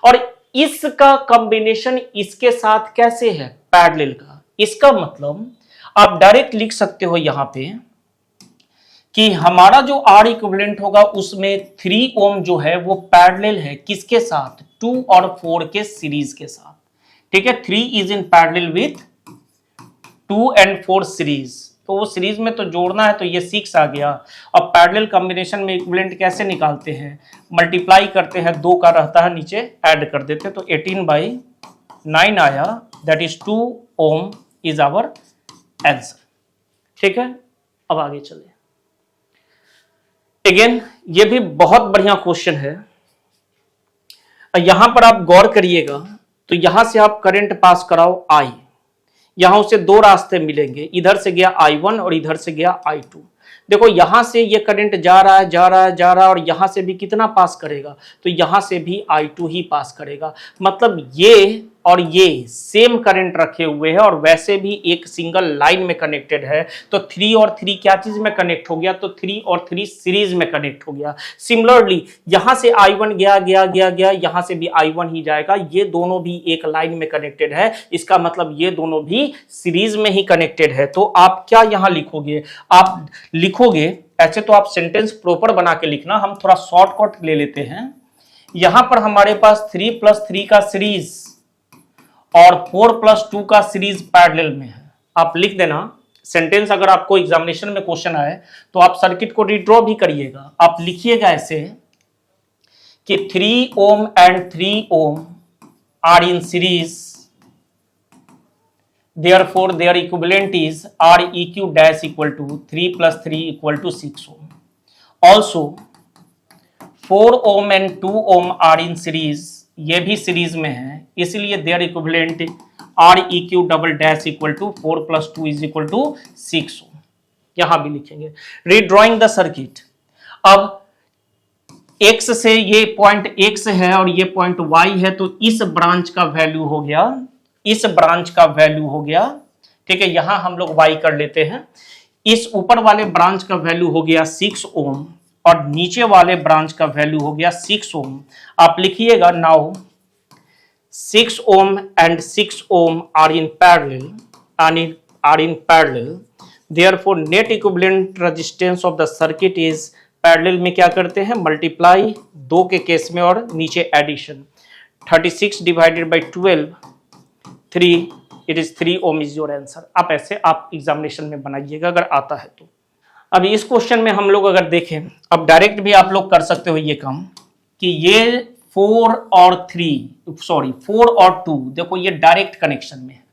और इसका कॉम्बिनेशन इसके साथ कैसे है, पैरेलल का। इसका मतलब आप डायरेक्ट लिख सकते हो यहां पे कि हमारा जो आर इक्विवेलेंट होगा उसमें 3 ओम जो है वो पैरेलल है किसके साथ, 2 और 4 के सीरीज के साथ। ठीक है, 3 is in parallel with 2 and 4 series, तो वो सीरीज में तो जोड़ना है, तो ये 6 आ गया। अब पैरेलल कॉम्बिनेशन में इक्विवेलेंट कैसे निकालते हैं, मल्टीप्लाई करते हैं, 2 का रहता है नीचे, ऐड कर देते हैं, तो 18/9 आया, that is 2 ohm is our answer. ठीक है, अब आगे चले। अगेन ये भी बहुत बढ़िया क्वेश्चन है, यहां पर आप गौर करिएगा, तो यहां से आप करंट पास कराओ आई, यहां उसे 2 रास्ते मिलेंगे, इधर से गया I1 और इधर से गया I2। देखो यहां से ये करंट जा रहा है, जा रहा है, जा रहा है, और यहां से भी कितना पास करेगा, तो यहां से भी I2 ही पास करेगा। मतलब ये और ये सेम करंट रखे हुए हैं और वैसे भी एक सिंगल लाइन में कनेक्टेड है, तो 3 और 3 क्या चीज में कनेक्ट हो गया, तो 3 और 3 सीरीज में कनेक्ट हो गया। सिमिलरली यहां से I1 गया गया गया गया, यहां से भी I1 ही जाएगा, ये दोनों भी एक लाइन में कनेक्टेड है, इसका मतलब ये दोनों भी सीरीज में ही कनेक्टेड है। तो आप क्या यहां लिखोगे, आप लिखोगे ऐसे, तो आप सेंटेंस प्रॉपर बना के लिखना, हम थोड़ा शॉर्टकट ले लेते हैं। यहां पर हमारे पास 3 + 3 का सीरीज और 4 + 2 का सीरीज पैरेलल में है। आप लिख देना सेंटेंस, अगर आपको एग्जामिनेशन में क्वेश्चन आए तो आप सर्किट को रिड्रॉ भी करिएगा, आप लिखिएगा ऐसे कि 3 ohm and 3 ohm are in series, therefore their equivalent is Req dash equal to 3 plus 3 equal to 6 ohm. Also 4 ohm and 2 ohm are in series, ये भी सीरीज में है, इसलिए their equivalent Req double dash equal to 4 plus 2 is equal to 6 ohm. यहां भी लिखेंगे रीड्रॉइंग द सर्किट। अब x से ये पॉइंट x है और ये पॉइंट y है, तो इस ब्रांच का वैल्यू हो गया, इस ब्रांच का वैल्यू हो गया, ठीक है, यहां हम लोग y कर लेते हैं। इस ऊपर वाले ब्रांच का वैल्यू हो गया 6 ओम और नीचे वाले ब्रांच का वैल्यू हो गया 6 ओम। आप लिखिएगा now 6 ohm and 6 ohm are in parallel and are in parallel, therefore net equivalent resistance of the circuit is, parallel में क्या करते हैं मल्टीप्लाई, 2 के केस में और नीचे addition, 36 divided by 12 3, it is 3 ohm is your answer. आप ऐसे आप एग्जामिनेशन में बनाइएगा अगर आता है तो। अब इस क्वेश्चन में हम लोग अगर देखें, अब डायरेक्ट भी आप लोग कर सकते हो ये काम कि ये 4 और 2 देखो ये डायरेक्ट कनेक्शन में है,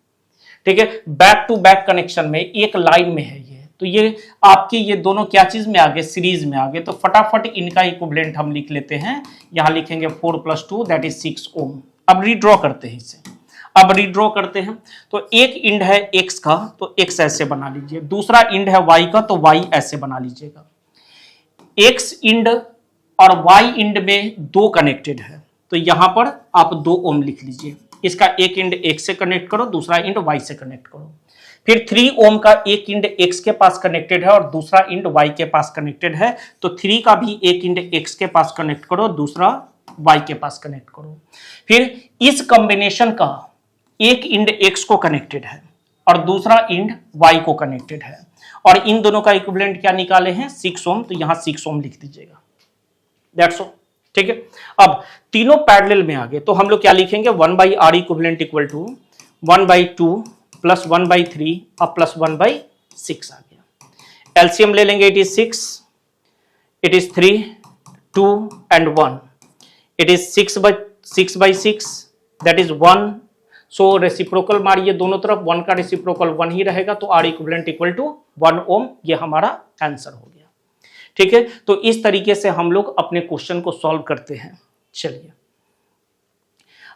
ठीक है, बैक टू बैक कनेक्शन में एक लाइन में है ये, तो ये आपकी ये दोनों क्या चीज में आ गए सीरीज में आ गए, तो फटाफट इनका इक्विवेलेंट हम लिख लेते हैं। यहां लिखेंगे 4 + 2 दैट इज 6 ओम। अब रीड्रॉ करते हैं इसे, अब रीड्रॉ करते हैं तो एक इंड है x का तो x ऐसे बना लीजिए, दूसरा इंड है y का तो y ऐसे बना लीजिएगा। x इंड और y इंड में 2 कनेक्टेड है तो यहां पर आप 2 ओम लिख लीजिए। इसका एक इंड x से कनेक्ट करो, दूसरा इंड y से कनेक्ट करो। फिर 3 ओम का एक इंड x के पास कनेक्टेड है और दूसरा इंड y के पास कनेक्टेड है, तो 3 का भी एक इंड x के पास कनेक्ट करो, दूसरा y के पास कनेक्ट करो। फिर इस कॉम्बिनेशन का एक इंड x को कनेक्टेड है और दूसरा इंड y को कनेक्टेड है, और इन दोनों का इक्विवेलेंट क्या निकाले हैं 6 ओम, तो यहां 6 ओम लिख दीजिएगा, दैट्स ऑल, ठीक है। अब तीनों पैरेलल में आ गए तो हम लोग क्या लिखेंगे 1/r equivalent equal to 1/2 plus 1/3 और प्लस 1/6 आ गया। एलसीएम ले लेंगे, it is 6, it is 3, 2 and 1, it is 6/6 that is 1। So reciprocal मारिए दोनों तरफ, 1 का रेसिप्रोकल 1 ही रहेगा, तो r इक्विवेलेंट इक्वल टू 1 ओम, ये हमारा आंसर हो गया, ठीक है। तो इस तरीके से हम लोग अपने क्वेश्चन को सॉल्व करते हैं। चलिए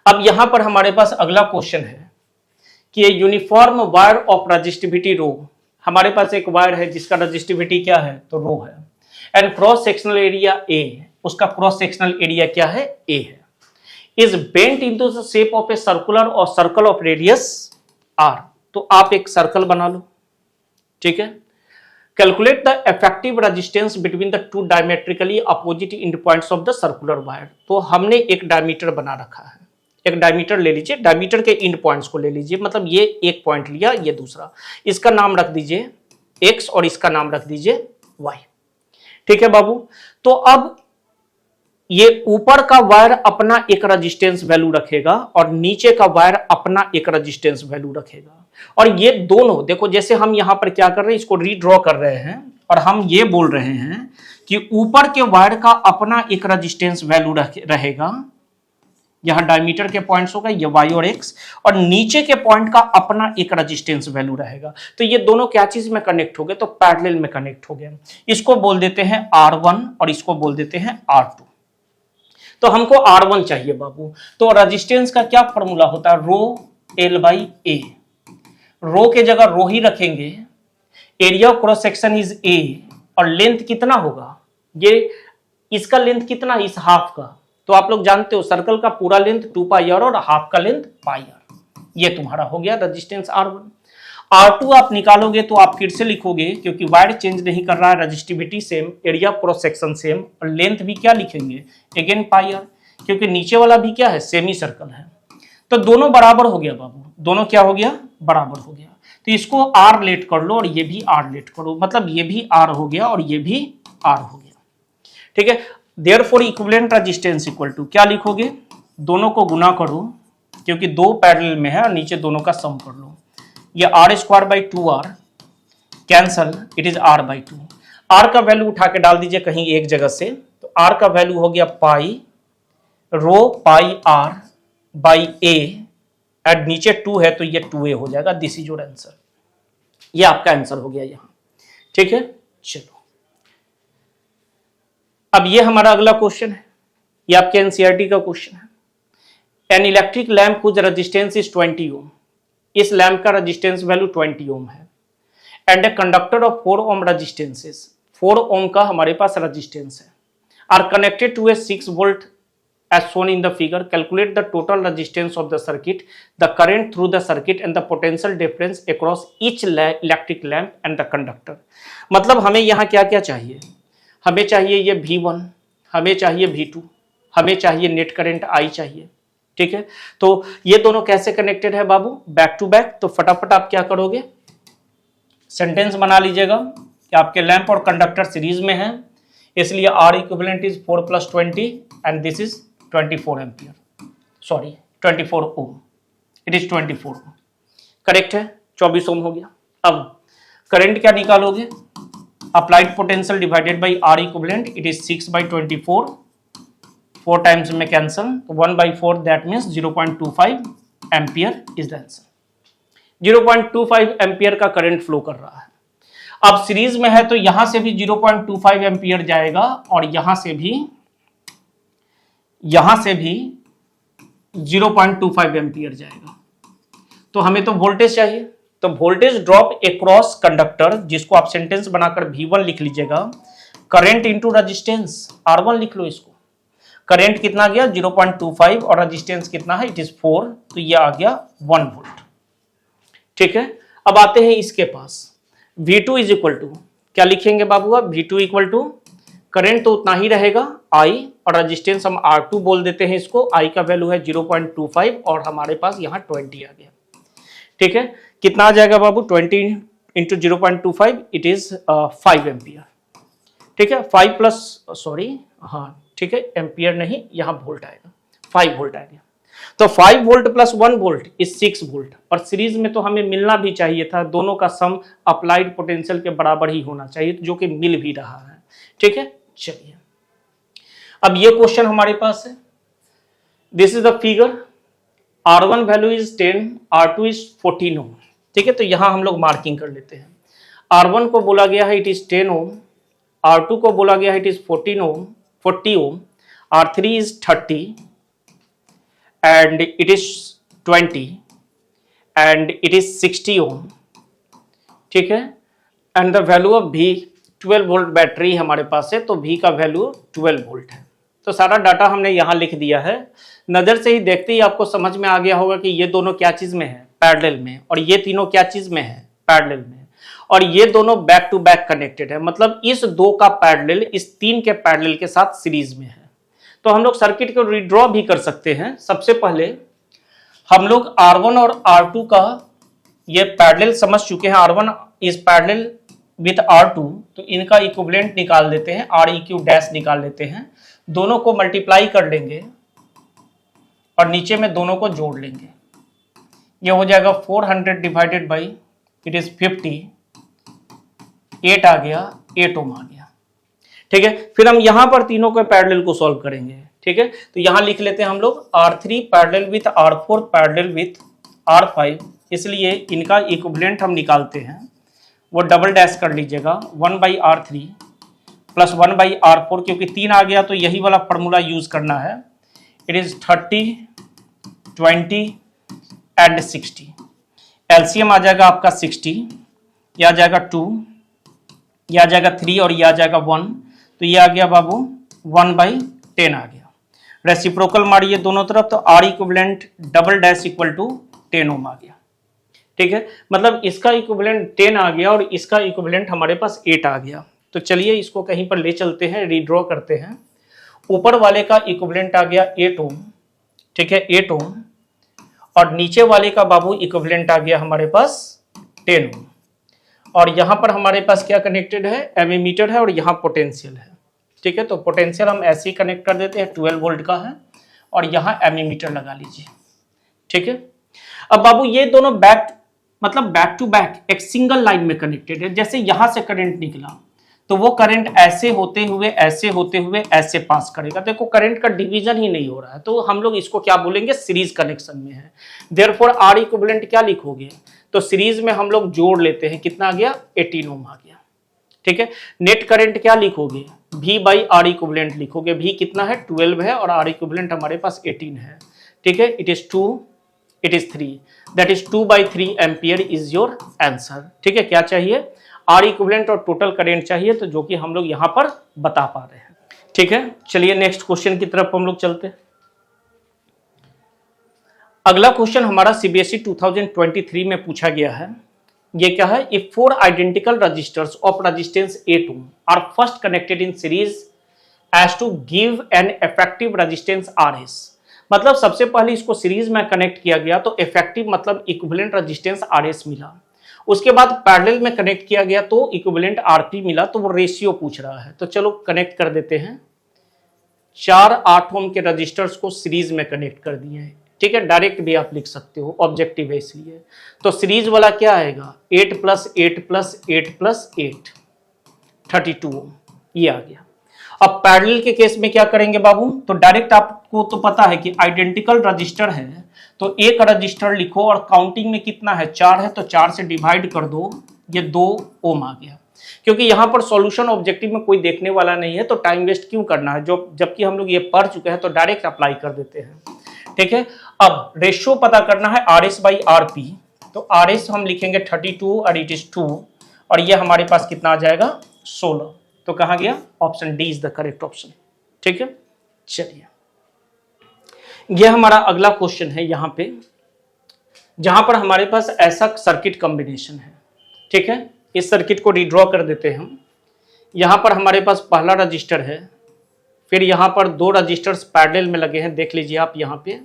अब यहां पर हमारे पास अगला क्वेश्चन है कि यूनिफॉर्म वायर ऑफ रजिस्टिविटी रो, हमारे पास एक वायर है जिसका रजिस्टिविटी क्या है तो रो है, and cross sectional area A, उसका क्रॉस सेक्शनल एरिया क्या है ए है, is bent into the shape of a circular और सर्कल ऑफ रेडियस आर। तो आप एक सर्कल बना लो, ठीक है। Calculate the effective resistance between the two diametrically opposite and points of the circular wire. तो हमने एक डायमीटर बना रखा है, एक डायमीटर ले लीजिए, डायमीटर के एंड पॉइंट्स को ले लीजिए, मतलब ये एक पॉइंट लिया, ये दूसरा, इसका नाम रख दीजिए x और इसका नाम रख दीजिए y, ठीक है बाबू। तो अब ये ऊपर का वायर अपना एक रेजिस्टेंस वैल्यू रखेगा और नीचे का वायर अपना एक रेजिस्टेंस वैल्यू रखेगा, और ये दोनों देखो, जैसे हम यहां पर क्या कर रहे हैं, इसको रीड्रॉ कर रहे हैं और हम ये बोल रहे हैं कि ऊपर के वायर का अपना एक रेजिस्टेंस वैल्यू रहेगा, यहां डायमीटर के पॉइंट्स होगा ये y और x, और नीचे के पॉइंट का अपना एक रेजिस्टेंस वैल्यू रहेगा। तो ये दोनों क्या चीज में कनेक्ट हो गए, तो पैरेलल में कनेक्ट हो गए। इसको बोल देते हैं R1 और इसको बोल देते हैं R2। तो हमको R1 चाहिए बाबू, तो रेजिस्टेंस का क्या फॉर्मूला होता है, रो L/A, रो के जगह रो ही रखेंगे, area of cross section is A, और लेंथ कितना होगा, ये इसका लेंथ कितना, इस हाफ का, तो आप लोग जानते हो सर्कल का पूरा लेंथ 2πr और हाफ का लेंथ πr, ये तुम्हारा हो गया रेजिस्टेंस R1। R2 आप निकालोगे तो आप फिर से लिखोगे, क्योंकि वायर चेंज नहीं कर रहा है, resistivity same, area cross section same, और लेंथ भी क्या लिखेंगे अगेन πr, क्योंकि नीचे वाला भी क्या है सेमी सर्कल है, तो दोनों बराबर हो गया बाबू, दोनों क्या हो गया बराबर हो गया। तो इसको r लेट कर लो और ये भी r लेट करो, मतलब ये भी r हो गया और ये भी r हो गया, ठीक है। Therefore equivalent resistance equal to क्या लिखोगे, दोनों को गुना करो क्योंकि दो पैरेलल में है और नीचे दोनों का सम कर लो, ये r² cancel, it is r/2। r का वैल्यू उठा के डाल दीजिए कहीं एक जगह से, तो r का वैल्यू हो गया पाई रो पाई आर बाई ए एंड नीचे 2 है तो ये 2a हो जाएगा। दिस इज योर आंसर, ये आपका आंसर हो गया यहां। ठीक है, चलो अब ये हमारा अगला क्वेश्चन है, ये आपके एनसीईआरटी का क्वेश्चन है। An electric lamp whose resistance is 20 ohm, इस लैम्प का रेजिस्टेंस वैल्यू 20 ओम है and a conductor of 4 ohm resistances, 4 ohm का हमारे पास रेजिस्टेंस है, are connected to a 6 volt as shown in the figure. Calculate the total resistance of the circuit, the current through the circuit and the potential difference across each electric lamp and the conductor. मतलब हमें यहाँ क्या क्या चाहिए, हमें चाहिए ये V1, हमें चाहिए V2, हमें चाहिए नेट करंट I चाहिए। ठीक है, तो ये दोनों कैसे कनेक्टेड है बाबू, बैक टू बैक। तो फटाफट आप क्या करोगे, सेंटेंस बना लीजिएगा कि आपके लैंप और कंडक्टर सीरीज में है, इसलिए R equivalent is 4 + 20 and this is 24 ampere, sorry 24 ohm, it is 24 ohm, correct है, 24 ओम हो गया। अब करंट क्या निकालोगे, applied potential divided by R equivalent, it is 6/24, 4 times में cancel, 1/4 that means 0.25 ampere is the answer. 0.25 ampere का करंट फ्लो कर रहा है। अब सीरीज में है तो यहां से भी 0.25 एम्पियर जाएगा और यहां से भी 0.25 एम्पियर जाएगा। तो हमें तो वोल्टेज चाहिए, तो वोल्टेज ड्रॉप अक्रॉस कंडक्टर, जिसको आप सेंटेंस बनाकर V1 लिख लीजिएगा, करंट इनटू रेजिस्टेंस R1 लिख लो इसको। करंट कितना गया 0.25 और रेजिस्टेंस कितना है, इट इज 4, तो ये आ गया 1 वोल्ट। ठीक है, अब आते हैं इसके पास, V2 इज इक्वल टू क्या लिखेंगे बाबू आप, V2 इक्वल टू करंट तो उतना ही रहेगा I और रेजिस्टेंस हम R2 बोल देते हैं इसको, I का वैल्यू है 0.25 और हमारे पास यहाँ 20 आ गया। ठीक है, कितना आ जाएगा बाबू, 20 इंटू 0.25 इट इज 5 एम्पियर। ठीक है, 5 प्लस सॉरी हाँ ठीक है, एम्पियर नहीं, यहाँ वोल्ट आएगा, 5 वोल्ट आ गया। तो 5 volt plus 1 volt is 6 volt, और सीरीज में तो हमें मिलना भी चाहिए था, दोनों का सम अप्लाइड पोटेंशियल के बराबर ही होना चाहिए, जो कि मिल भी रहा है। ठीक है, चलिए अब ये क्वेश्चन हमारे पास है, this is the figure, R1 value is 10, R2 is 14 ओम। ठीक है, तो यहां हम लोग मार्किंग कर लेते हैं। R1 को बोला गया है इट इज 10 ओम, R2 को बोला गया है इट इज 40 ओम, R3 इज 30 and it is 20 and it is 60 ohm। ठीक है, and the value of V 12 volt battery हमारे पास है, तो V का वैल्यू 12 वोल्ट है। तो सारा डाटा हमने यहाँ लिख दिया है, नज़र से ही देखते ही आपको समझ में आ गया होगा कि ये दोनों क्या चीज़ में है, पैरेलल में, और ये तीनों क्या चीज़ में है, पैरेलल में, और ये दोनों बैक टू बैक कनेक्टेड है, मतलब इस 2 का पैरेलल इस 3 के पैरेलल के साथ सीरीज में है। तो हम लोग सर्किट को रिड्रॉ भी कर सकते हैं। सबसे पहले हम लोग R1 और R2 का ये पैरेलल समझ चुके हैं, R1 is parallel with R2, तो इनका इक्विवेलेंट निकाल देते हैं, REQ डैश निकाल लेते हैं, दोनों को मल्टीप्लाई कर लेंगे और नीचे में दोनों को जोड़ लेंगे, ये हो जाएगा 400 डिवाइडेड बाई इट इज 50, 8 आ गया, 8 ओम आ गया। ठीक है, फिर हम यहां पर तीनों के पैरेलल को सॉल्व करेंगे। ठीक है, तो यहां लिख लेते हैं हम लोग R3 parallel with R4 parallel with R5, इसलिए इनका इक्विवेलेंट हम निकालते हैं, वो डबल डैश कर लीजिएगा, 1/R3 प्लस 1/R4, क्योंकि 3 आ गया तो यही वाला फॉर्मूला यूज करना है, इट इज 30, 20 एंड 60। एलसीएम आ जाएगा आपका 60, यह आ जाएगा 2, यह आ जाएगा 3 और यह आ जाएगा 1, तो ये आ गया बाबू 1/10 आ गया। रेसिप्रोकल मारिए दोनों तरफ, तो R equivalent double dash equal to 10 ohm आ गया। ठीक है, मतलब इसका इक्विवेलेंट 10 आ गया और इसका इक्विवेलेंट हमारे पास 8 आ गया। तो चलिए इसको कहीं पर ले चलते हैं, रीड्रॉ करते हैं। ऊपर वाले का इक्विवेलेंट आ गया 8 ओम, ठीक है 8 ओम, और नीचे वाले का बाबू इक्विवेलेंट आ गया हमारे पास 10 ओम, और यहां पर हमारे पास क्या कनेक्टेड है, एमीमीटर है और यहां पोटेंशियल है। ठीक है, तो पोटेंशियल हम ऐसे ही कनेक्ट कर देते हैं, 12 वोल्ट का है, और यहां एमीमीटर लगा लीजिए। ठीक है, अब बाबू ये दोनों बैक टू बैक एक सिंगल लाइन में कनेक्टेड है। जैसे यहां से करंट निकला तो वो करंट ऐसे होते हुए ऐसे पास करेगा। देखो करंट का डिवीजन ही नहीं हो रहा है, तो हम लोग इसको क्या बोलेंगे, सीरीज कनेक्शन में है। देयरफॉर आर इक्विवेलेंट क्या लिखोगे, तो सीरीज में हम लोग जोड़ लेते हैं, कितना आ गया, 18 ओम आ गया। ठीक है, नेट करंट क्या लिखोगे, V बाई आर इक्विवेलेंट लिखोगे। V कितना है, 12 है, और आर इक्विवेलेंट हमारे पास 18 है। ठीक है, it is 2, it is 3, that is 2/3 ampere is your answer. ठीक है, क्या चाहिए, आर इक्विवेलेंट और टोटल करंट चाहिए, तो जो कि हम लोग यहां पर बता पा रहे हैं। ठीक है, चलिए नेक्स्ट क्वेश्चन की तरफ हम लोग चलते हैं। अगला क्वेश्चन हमारा सीबीएसई 2023 में पूछा गया है। ये क्या है, if 4 identical resistors of resistance A2 are first connected in series as to give an effective resistance RS। मतलब सबसे पहले इसको सीरीज में कनेक्ट किया गया तो इफेक्टिव मतलब इक्विवेलेंट रेजिस्टेंस RS मिला। उसके बाद पैरेलल में कनेक्ट किया गया तो इक्विवेलेंट RP मिला, तो वो रेशियो पूछ रहा है। तो चलो कनेक्ट कर देते हैं। 4 8 ओम के रजिस्टर्स को सीरीज में कनेक्ट कर दिए हैं। ठीक है, डायरेक्ट भी आप लिख सकते हो, ऑब्जेक्टिव है इसलिए। तो सीरीज वाला क्या आएगा, 8 + 8 + 8 + 8 32 ओम, ये आ गया। अब पैरेलल के केस में क्या करेंगे बाबू, तो डायरेक्ट आपको तो पता है कि आइडेंटिकल रजिस्टर है, तो एक रजिस्टर लिखो और काउंटिंग में कितना है, 4 है, तो 4 से डिवाइड कर दो, ये 2 ओम आ गया। क्योंकि यहां पर सॉल्यूशन ऑब्जेक्टिव में कोई देखने वाला नहीं है, तो टाइम वेस्ट क्यों करना है, जो जबकि हम लोग ये पढ़ चुके हैं, तो डायरेक्ट अप्लाई कर देते हैं। ठीक है, अब रेशियो पता करना है RS/RP, तो RS हम लिखेंगे 32 और इट इज 2, और ये हमारे पास कितना आ जाएगा, 16। तो कहा गया, option D is the correct option. ठीक है, चलिए ये हमारा अगला क्वेश्चन है यहां पे, जहां पर हमारे पास ऐसा सर्किट कॉम्बिनेशन है। ठीक है, इस सर्किट को रिड्रॉ कर देते हैं हम। यहां पर हमारे पास पहला रजिस्टर है, फिर यहां पर 2 रजिस्टर्स पैरेलल में लगे हैं, देख लीजिए आप यहां पे।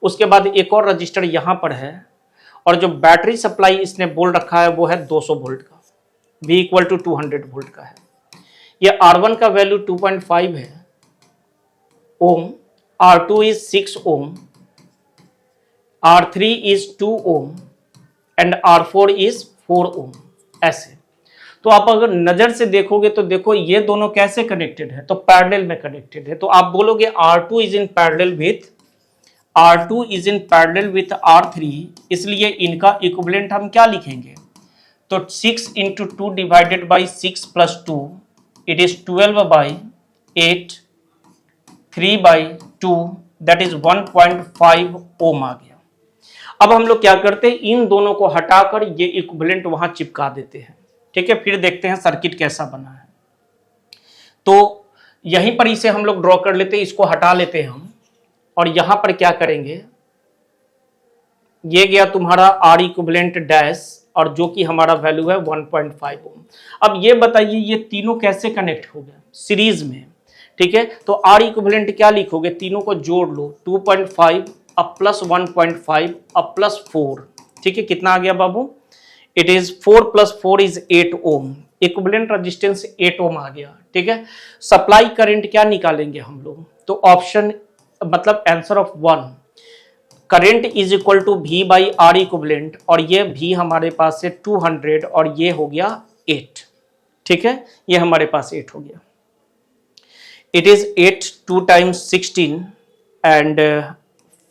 उसके बाद एक और रजिस्टर यहां पर है, और जो बैटरी सप्लाई इसने बोल रखा है वो है 200 वोल्ट का, V = 200 वोल्ट का है। ये R1 का वैल्यू 2.5 है ohm, R2 is 6 ohm, R3 is 2 ohm and R4 is 4 ohm. ऐसे तो आप अगर नजर से देखोगे तो देखो ये दोनों कैसे कनेक्टेड है, तो पैरेलल में कनेक्टेड है। तो आप बोलोगे R2 is in parallel with R3, इसलिए इनका इक्विवेलेंट हम क्या लिखेंगे, तो 6 × 2 divided by 6 + 2 it is 12/8 3/2, that is 1.5 ओम आ गया। अब हम लोग क्या करते हैं, इन दोनों को हटाकर ये इक्विवेलेंट वहां चिपका देते हैं। ठीक है, फिर देखते हैं सर्किट कैसा बना है। तो यहीं पर इसे हम लोग ड्रॉ कर लेते हैं, इसको हटा लेते हैं हम, और यहां पर क्या करेंगे, ये गया तुम्हारा R इक्विवेलेंट डैश, और जो कि हमारा वैल्यू है 1.5 ओम। अब ये बताइए ये तीनों कैसे कनेक्ट हो गए, सीरीज में। ठीक है, तो R इक्विवेलेंट क्या लिखोगे, तीनों को जोड़ लो, 2.5 अब प्लस 1.5 अब प्लस 4। ठीक है, कितना आ गया बाबू, it is 4 + 4 is 8 ohm, equivalent resistance 8 ohm आ गया। ठीक है, सप्लाई करंट क्या निकालेंगे हम लोग, तो ऑप्शन मतलब answer of 1, current is equal to V/R equivalent, और ये V हमारे पास है 200 और ये हो गया 8। ठीक है, ये हमारे पास 8 हो गया। It is 8 2 × 16 and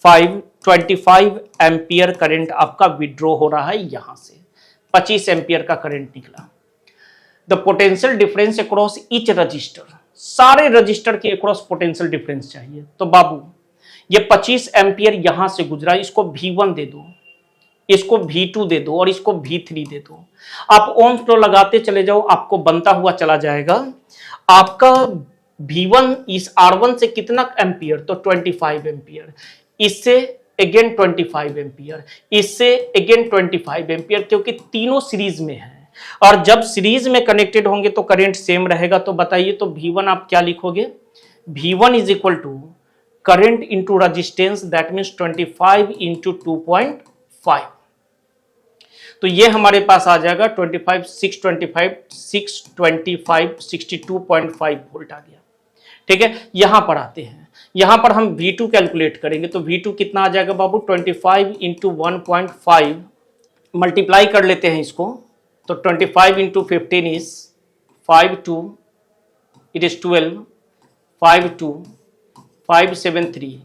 25 ampere current आपका विड्रॉ हो रहा है, यहां से 25 एम्पियर का करंट निकला। The potential difference across each resistor, सारे रजिस्टर के अक्रॉस पोटेंशियल डिफरेंस चाहिए। तो बाबू ये 25 एम्पियर यहां से गुजरा, इसको V1 दे दो, इसको V2 दे दो और इसको V3 दे दो। आप ओम्स लॉ लगाते चले जाओ, आपको बनता हुआ चला जाएगा। आपका V1 इस R1 से कितना एम्पियर, तो 25 एम्पियर, इससे अगेन 25 एम्पियर, इससे अगेन 25 एम्पियर, क्योंकि तीनों सीरीज में है। और जब सीरीज में कनेक्टेड होंगे तो करंट सेम रहेगा। तो बताइए, तो V1 आप क्या लिखोगे, V1 is equal to current into resistance, that means 25 × 2.5। तो ये हमारे पास आ जाएगा 25 625 625 62.5 वोल्ट आ गया। ठीक है, यहां पर आते हैं, यहां पर हम V2 कैलकुलेट करेंगे। तो V2 कितना आ जाएगा बाबू, 25 × 1.5 मल्टीप्लाई कर लेते हैं इसको, तो 25 × 15 इज 5 2, it is 12, 5 2, 5 7 3,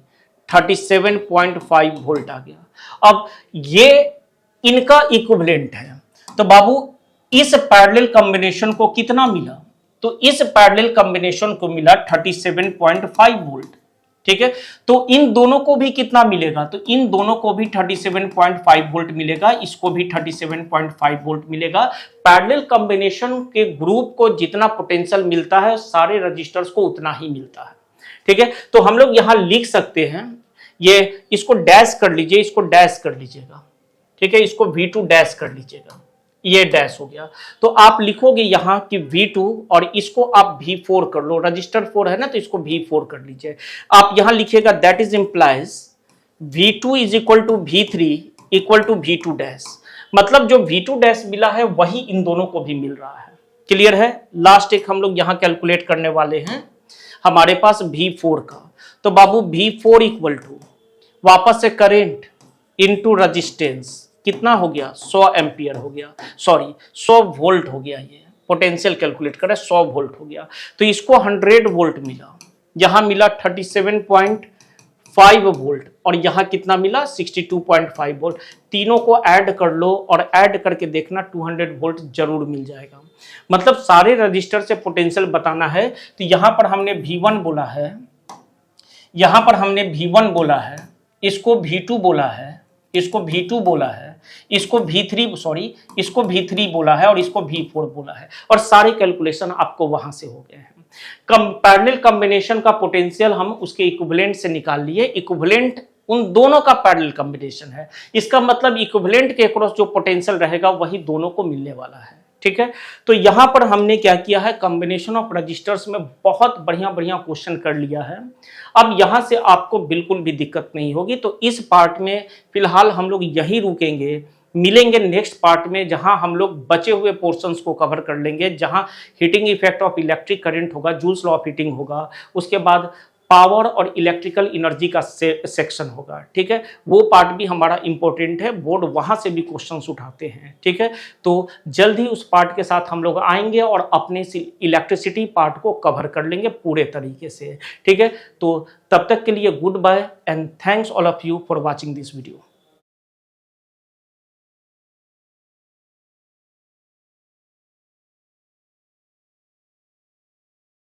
37.5 वोल्ट आ गया। अब ये इनका इक्विवेलेंट है। तो बाबू इस पैरेलल कॉम्बिनेशन को कितना मिला? तो इस पैरेलल कॉम्बिनेशन को मिला 37.5 वोल्ट। ठीक है, तो इन दोनों को भी कितना मिलेगा? तो इन दोनों को भी 37.5 वोल्ट मिलेगा, इसको भी 37.5 वोल्ट मिलेगा। पैरेलल कॉम्बिनेशन के ग्रुप को जितना पोटेंशियल मिलता है सारे रजिस्टर्स को उतना ही मिलता है। ठीक है, तो हम लोग यहां लिख सकते हैं, ये इसको डैश कर लीजिए, इसको डैश कर लीजिएगा। ठीक है, इसको V2 डैश कर लीजिएगा, ये डैश हो गया। तो आप लिखोगे यहां कि V2 और इसको आप V4 कर लो, रजिस्टर 4 है ना, तो इसको V4 कर लीजिए। आप यहां लिखिएगा that is implies V2 is equal to V3 equal to V2 dash. मतलब जो V2 डैश मिला है वही इन दोनों को भी मिल रहा है। क्लियर है? लास्ट एक हम लोग यहां कैलकुलेट करने वाले हैं हमारे पास V4 का। तो बाबू V4 इक्वल टू वापस से करेंट इनटू रेजिस्टेंस कितना हो गया? 100 एम्पियर हो गया, सॉरी 100 वोल्ट हो गया। ये पोटेंशियल कैलकुलेट करें, 100 वोल्ट हो गया। तो इसको 100 वोल्ट मिला, यहां मिला 37.5 वोल्ट और यहां कितना मिला? 62.5 वोल्ट। तीनों को ऐड कर लो और ऐड करके देखना 200 वोल्ट जरूर मिल जाएगा। मतलब सारे रजिस्टर से पोटेंशियल बताना है। तो यहां पर हमने V1 बोला है, यहां पर हमने V1 बोला है, इसको V2 बोला है, इसको V2 बोला है, इसको इसको V3 बोला है और इसको V4 बोला है। और सारे कैलकुलेशन आपको वहां से हो गए हैं। पैरेलल कॉम्बिनेशन का पोटेंशियल हम उसके इक्विवेलेंट से निकाल लिए। इक्विवेलेंट उन दोनों का पैरेलल कॉम्बिनेशन है। इसका मतलब इक्विवेलेंट के अक्रॉस जो पोटेंशियल रहेगा वही दोनों को मिलने वाला है। ठीक है, तो यहां पर हमने क्या किया है, कॉम्बिनेशन ऑफ रजिस्टर्स में बहुत बढ़िया बढ़िया क्वेश्चन कर लिया है। अब यहां से आपको बिल्कुल भी दिक्कत नहीं होगी। तो इस पार्ट में फिलहाल हम लोग यहीं रुकेंगे, मिलेंगे नेक्स्ट पार्ट में जहां हम लोग बचे हुए पोर्शंस को कवर कर लेंगे, जहां heating effect of electric current होगा, जूल्स लॉ ऑफ हीटिंग होगा, उसके बाद पावर और इलेक्ट्रिकल एनर्जी का सेक्शन होगा। ठीक है, वो पार्ट भी हमारा इंपॉर्टेंट है, बोर्ड वहां से भी क्वेश्चंस उठाते हैं। ठीक है, तो जल्द ही उस पार्ट के साथ हम लोग आएंगे और अपने इलेक्ट्रिसिटी पार्ट को कवर कर लेंगे पूरे तरीके से। ठीक है, तो तब तक के लिए goodbye and thanks all of you for watching this video.